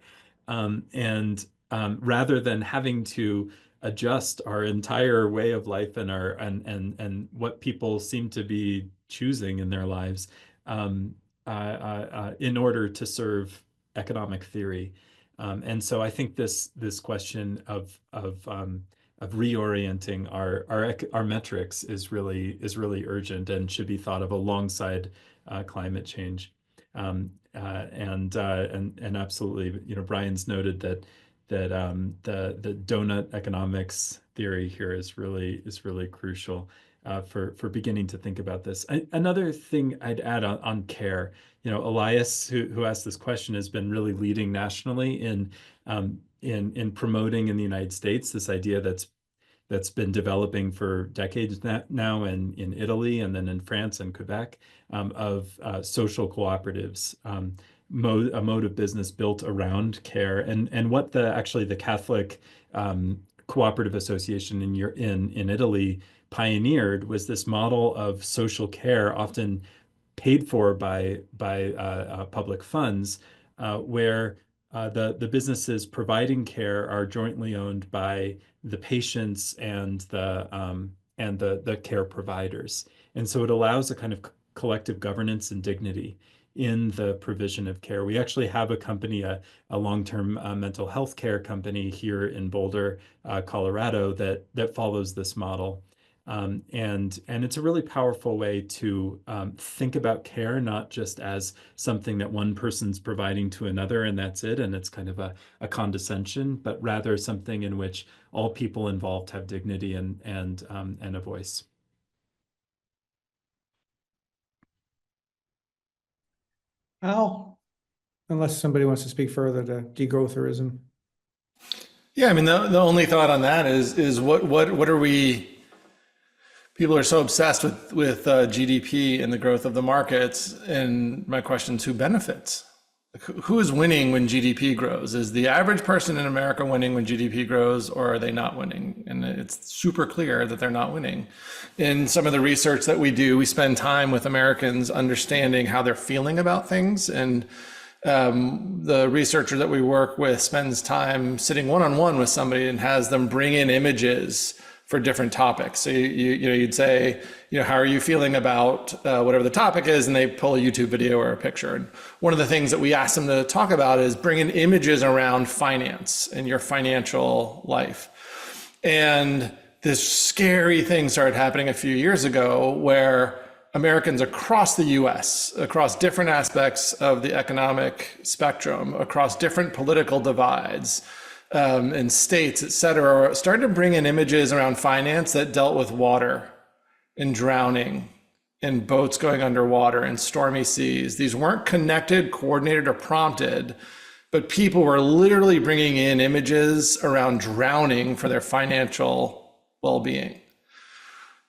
Rather than having to adjust our entire way of life and and what people seem to be choosing in their lives in order to serve economic theory. And so I think this question of reorienting our metrics is really urgent and should be thought of alongside climate change. And absolutely, Brian's noted that the donut economics theory here is really crucial for beginning to think about this. Another thing I'd add on care, Elias, who asked this question, has been really leading nationally in promoting in the United States this idea that's been developing for decades now in Italy and then in France and Quebec of social cooperatives, a mode of business built around care, and what the Catholic Cooperative Association in Italy pioneered was this model of social care, often paid for by public funds, where the businesses providing care are jointly owned by the patients and the care providers. And so it allows a kind of collective governance and dignity in the provision of care. We actually have a company, a long-term mental health care company here in Boulder, Colorado, that follows this model. And it's a really powerful way to think about care, not just as something that one person's providing to another and that's it, and it's kind of a condescension, but rather something in which all people involved have dignity and a voice. Al, unless somebody wants to speak further to degrowtherism. Yeah, I mean, the only thought on that is what are we? People are so obsessed with GDP and the growth of the markets, and my question is, who benefits? Like, who is winning when GDP grows? Is the average person in America winning when GDP grows, or are they not winning? And it's super clear that they're not winning. In some of the research that we do, we spend time with Americans understanding how they're feeling about things, and the researcher that we work with spends time sitting one-on-one with somebody and has them bring in images for different topics. So you'd say, how are you feeling about whatever the topic is, and they pull a YouTube video or a picture. And one of the things that we ask them to talk about is bring in images around finance and your financial life. And this scary thing started happening a few years ago where Americans across the US, across different aspects of the economic spectrum, across different political divides, in states, et cetera, started to bring in images around finance that dealt with water and drowning and boats going underwater and stormy seas. These weren't connected, coordinated, or prompted, but people were literally bringing in images around drowning for their financial well-being.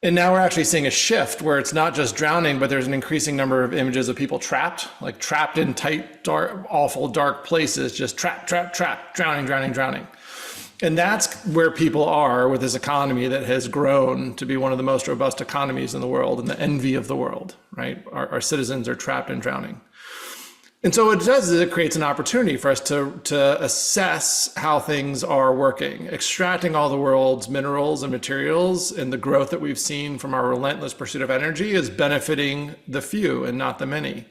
And now we're actually seeing a shift where it's not just drowning, but there's an increasing number of images of people trapped, like trapped in tight, dark, awful, dark places, just trapped, drowning. And that's where people are with this economy that has grown to be one of the most robust economies in the world and the envy of the world, right? Our citizens are trapped and drowning. And so what it does is it creates an opportunity for us to assess how things are working, extracting all the world's minerals and materials, and the growth that we've seen from our relentless pursuit of energy is benefiting the few and not the many.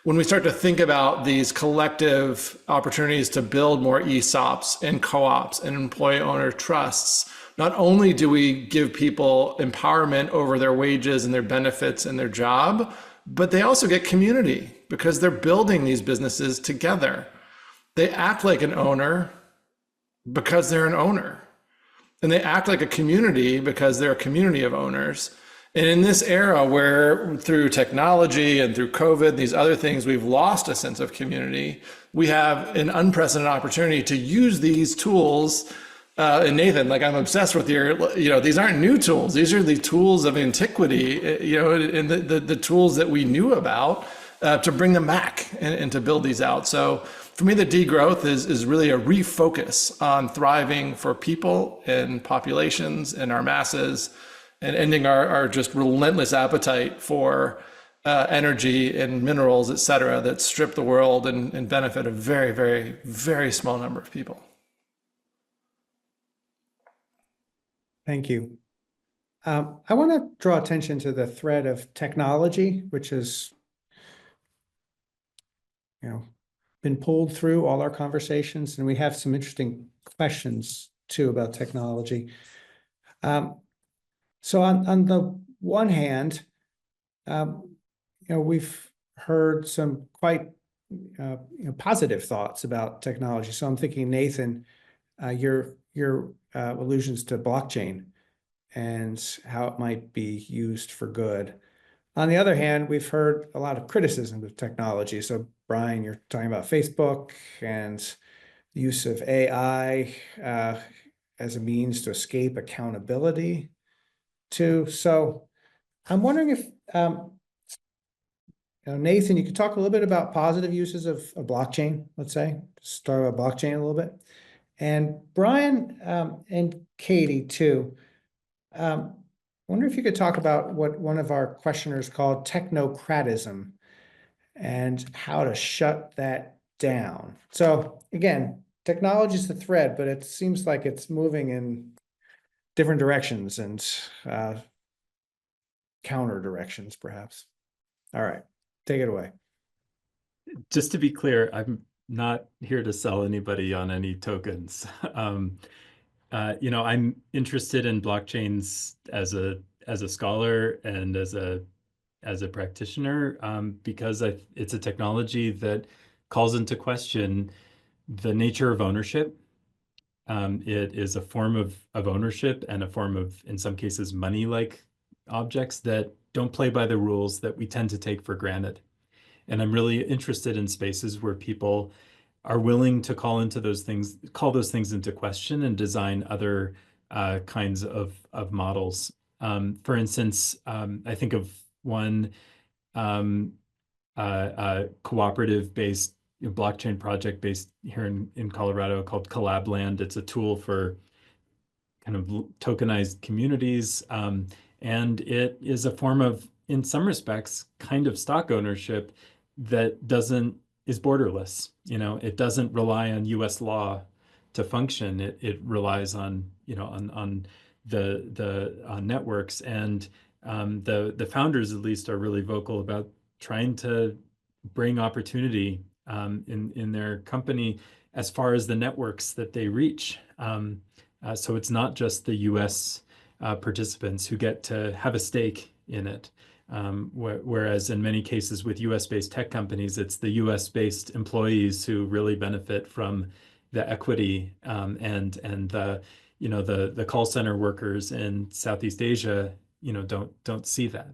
When we start to think about these collective opportunities to build more ESOPs and co-ops and employee owner trusts, not only do we give people empowerment over their wages and their benefits and their job, but they also get community because they're building these businesses together. They act like an owner because they're an owner. And they act like a community because they're a community of owners. And in this era where through technology and through COVID, these other things, we've lost a sense of community, we have an unprecedented opportunity to use these tools. And Nathan, like I'm obsessed with these aren't new tools. These are the tools of antiquity, and the tools that we knew about to bring them back and to build these out. So for me, the degrowth is really a refocus on thriving for people and populations and our masses and ending our just relentless appetite for energy and minerals, et cetera, that strip the world and benefit a very, very, very small number of people. Thank you. I want to draw attention to the thread of technology, which has, been pulled through all our conversations, and we have some interesting questions too about technology. So on the one hand, we've heard some quite positive thoughts about technology. So I'm thinking, Nathan, your allusions to blockchain and how it might be used for good. On the other hand, we've heard a lot of criticism of technology. So Brian, you're talking about Facebook and the use of AI as a means to escape accountability too. So I'm wondering if, Nathan, you could talk a little bit about positive uses of a blockchain, let's say, start about blockchain a little bit. And Brian and Katie too, wonder if you could talk about what one of our questioners called technocratism and how to shut that down. So again, technology is the thread, but it seems like it's moving in different directions and counter directions, perhaps. All right, take it away. Just to be clear, I'm not here to sell anybody on any tokens. I'm interested in blockchains as a scholar and as a practitioner because it's a technology that calls into question the nature of ownership. It is a form of ownership and a form of, in some cases, money-like objects that don't play by the rules that we tend to take for granted. And I'm really interested in spaces where people are willing to call those things into question and design other kinds of models. For instance, I think of one cooperative-based blockchain project based here in Colorado called Collabland. It's a tool for kind of tokenized communities, and it is a form of, in some respects, kind of stock ownership that is borderless. It doesn't rely on U.S. law to function. It relies on on the networks, and the founders at least are really vocal about trying to bring opportunity in their company as far as the networks that they reach. So it's not just the U.S. Participants who get to have a stake in it. Whereas in many cases with US-based tech companies, it's the US-based employees who really benefit from the equity, and the call center workers in Southeast Asia, don't see that.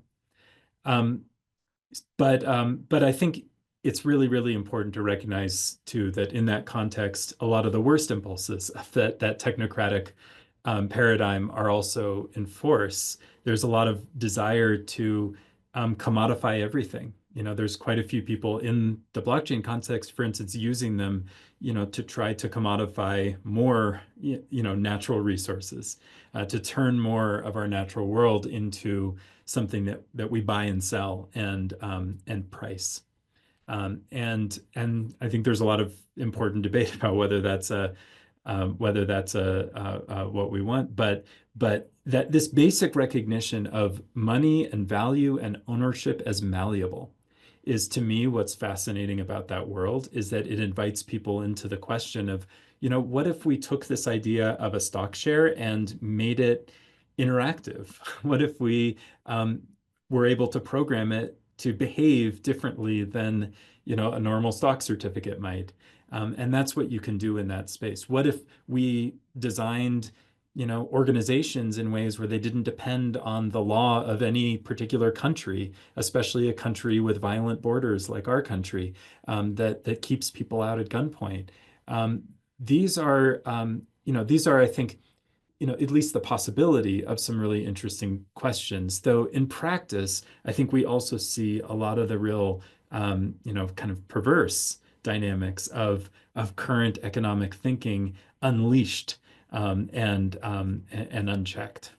But I think it's really, really important to recognize too that in that context, a lot of the worst impulses of that technocratic paradigm are also in force. There's a lot of desire to commodify everything. There's quite a few people in the blockchain context, for instance, using them, to try to commodify more, natural resources, to turn more of our natural world into something that we buy and sell and price. And I think there's a lot of important debate about whether that's what we want, but that this basic recognition of money and value and ownership as malleable is, to me, what's fascinating about that world, is that it invites people into the question of, what if we took this idea of a stock share and made it interactive? What if we were able to program it to behave differently than, a normal stock certificate might? And that's what you can do in that space. What if we designed, organizations in ways where they didn't depend on the law of any particular country, especially a country with violent borders like our country, that keeps people out at gunpoint? These are, I think, at least the possibility of some really interesting questions. Though in practice, I think we also see a lot of the real, kind of perverse dynamics of current economic thinking unleashed and unchecked.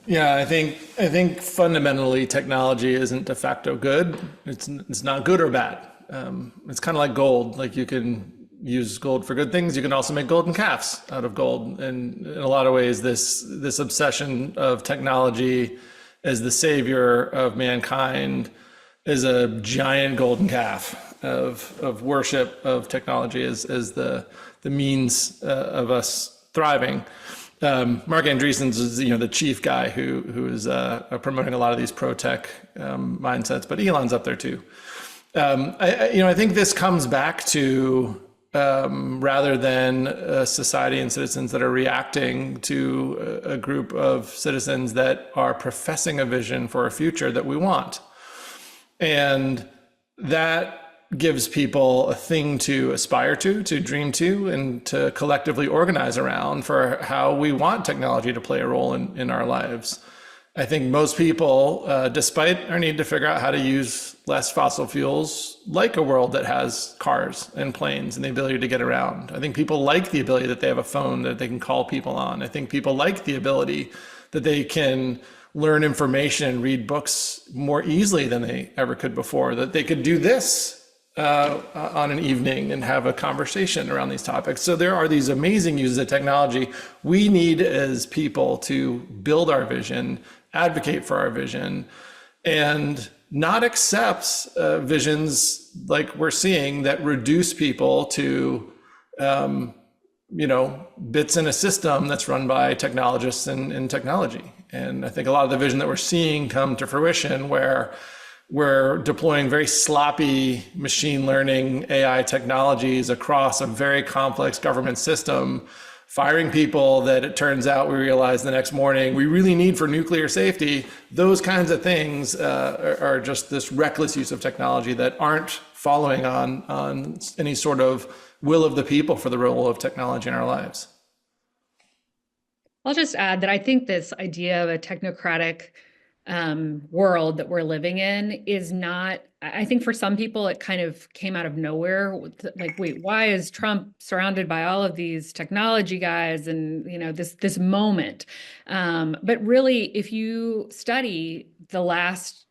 Yeah, I think fundamentally technology isn't de facto good. It's not good or bad. It's kind of like gold. Like, you can use gold for good things. You can also make golden calves out of gold. And in a lot of ways, this obsession of technology as the savior of mankind is a giant golden calf of worship of technology as the means of us thriving. Mark Andreessen's is the chief guy who is promoting a lot of these pro-tech mindsets, but Elon's up there too. I think this comes back to rather than a society and citizens that are reacting to a group of citizens that are professing a vision for a future that we want. And that gives people a thing to aspire to dream to, and to collectively organize around for how we want technology to play a role in our lives. I think most people, despite our need to figure out how to use less fossil fuels, like a world that has cars and planes and the ability to get around. I think people like the ability that they have a phone that they can call people on. I think people like the ability that they can learn information and read books more easily than they ever could before, that they could do this on an evening and have a conversation around these topics. So there are these amazing uses of technology. We need, as people, to build our vision, advocate for our vision, and not accept visions like we're seeing that reduce people to bits in a system that's run by technologists and technology. And I think a lot of the vision that we're seeing come to fruition, where we're deploying very sloppy machine learning AI technologies across a very complex government system, firing people that it turns out we realize the next morning we really need for nuclear safety. Those kinds of things are just this reckless use of technology that aren't following on any sort of will of the people for the role of technology in our lives. I'll just add that I think this idea of a technocratic world that we're living in is not, I think for some people it kind of came out of nowhere. Like, wait, why is Trump surrounded by all of these technology guys and, you know, this moment? But really, if you study the last,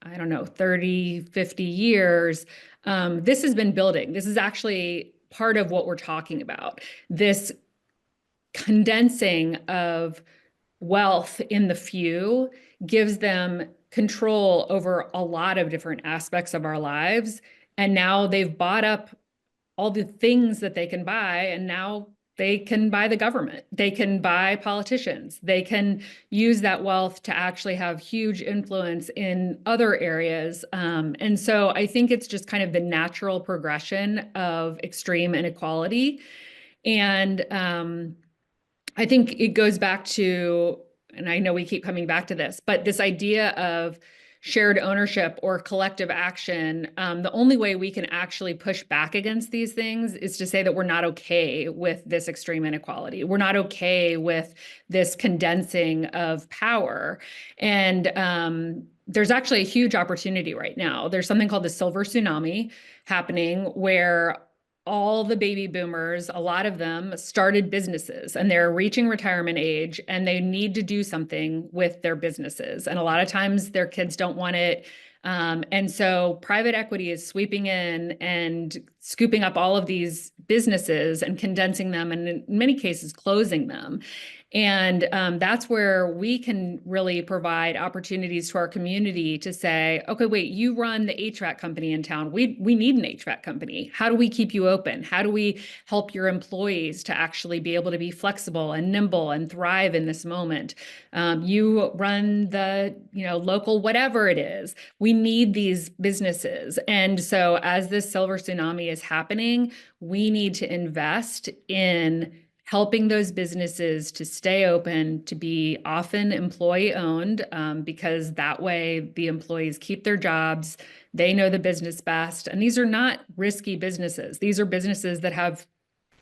I don't know, 30, 50 years, this has been building. This is actually part of what we're talking about. This condensing of wealth in the few gives them control over a lot of different aspects of our lives. And now they've bought up all the things that they can buy, and now they can buy the government. They can buy politicians. They can use that wealth to actually have huge influence in other areas. And so I think it's just kind of the natural progression of extreme inequality. And I think it goes back to, and I know we keep coming back to this, but this idea of shared ownership or collective action. The only way we can actually push back against these things is to say that we're not okay with this extreme inequality. We're not okay with this condensing of power. And there's actually a huge opportunity right now. There's something called the silver tsunami happening where all the baby boomers, a lot of them started businesses and they're reaching retirement age and they need to do something with their businesses. And a lot of times their kids don't want it. And so private equity is sweeping in and scooping up all of these businesses and condensing them, and in many cases closing them. And that's where we can really provide opportunities to our community to say, okay, wait, you run the HVAC company in town. We need an HVAC company. How do we keep you open? How do we help your employees to actually be able to be flexible and nimble and thrive in this moment? You run the, local whatever it is. We need these businesses. And so as this silver tsunami is happening, we need to invest in helping those businesses to stay open, to be often employee owned, because that way the employees keep their jobs, they know the business best. And these are not risky businesses. These are businesses that have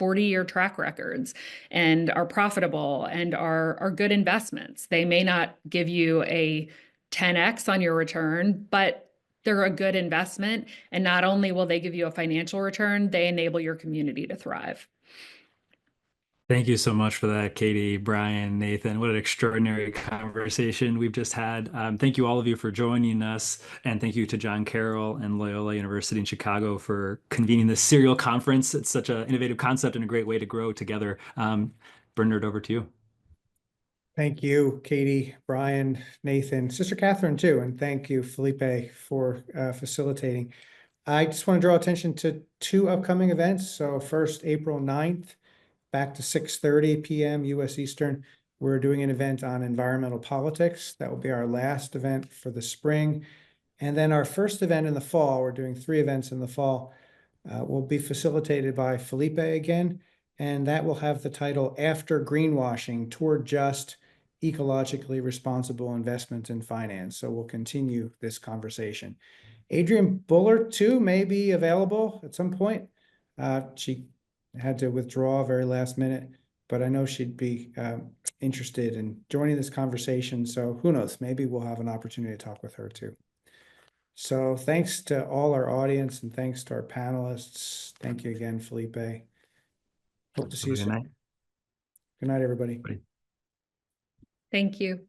40-year track records and are profitable and are good investments. They may not give you a 10x on your return, but they're a good investment. And not only will they give you a financial return, they enable your community to thrive. Thank you so much for that, Katie, Brian, Nathan. What an extraordinary conversation we've just had. Thank you all of you for joining us. And thank you to John Carroll and Loyola University in Chicago for convening this serial conference. It's such an innovative concept and a great way to grow together. Bernard, over to you. Thank you, Katie, Brian, Nathan, Sister Catherine too. And thank you, Felipe, for facilitating. I just want to draw attention to two upcoming events. So first, April 9th, back to 6:30 p.m. U.S. Eastern, we're doing an event on environmental politics. That will be our last event for the spring. And then our first event in the fall, we're doing 3 events in the fall, will be facilitated by Felipe again. And that will have the title After Greenwashing Toward Just, Ecologically Responsible Investments in Finance. So we'll continue this conversation. Adrienne Buller, too, may be available at some point. She had to withdraw very last minute, but I know she'd be interested in joining this conversation. So who knows, maybe we'll have an opportunity to talk with her too. So thanks to all our audience and thanks to our panelists. Thank you again, Felipe. Hope to see you soon. Good night. Good night, everybody. Thank you.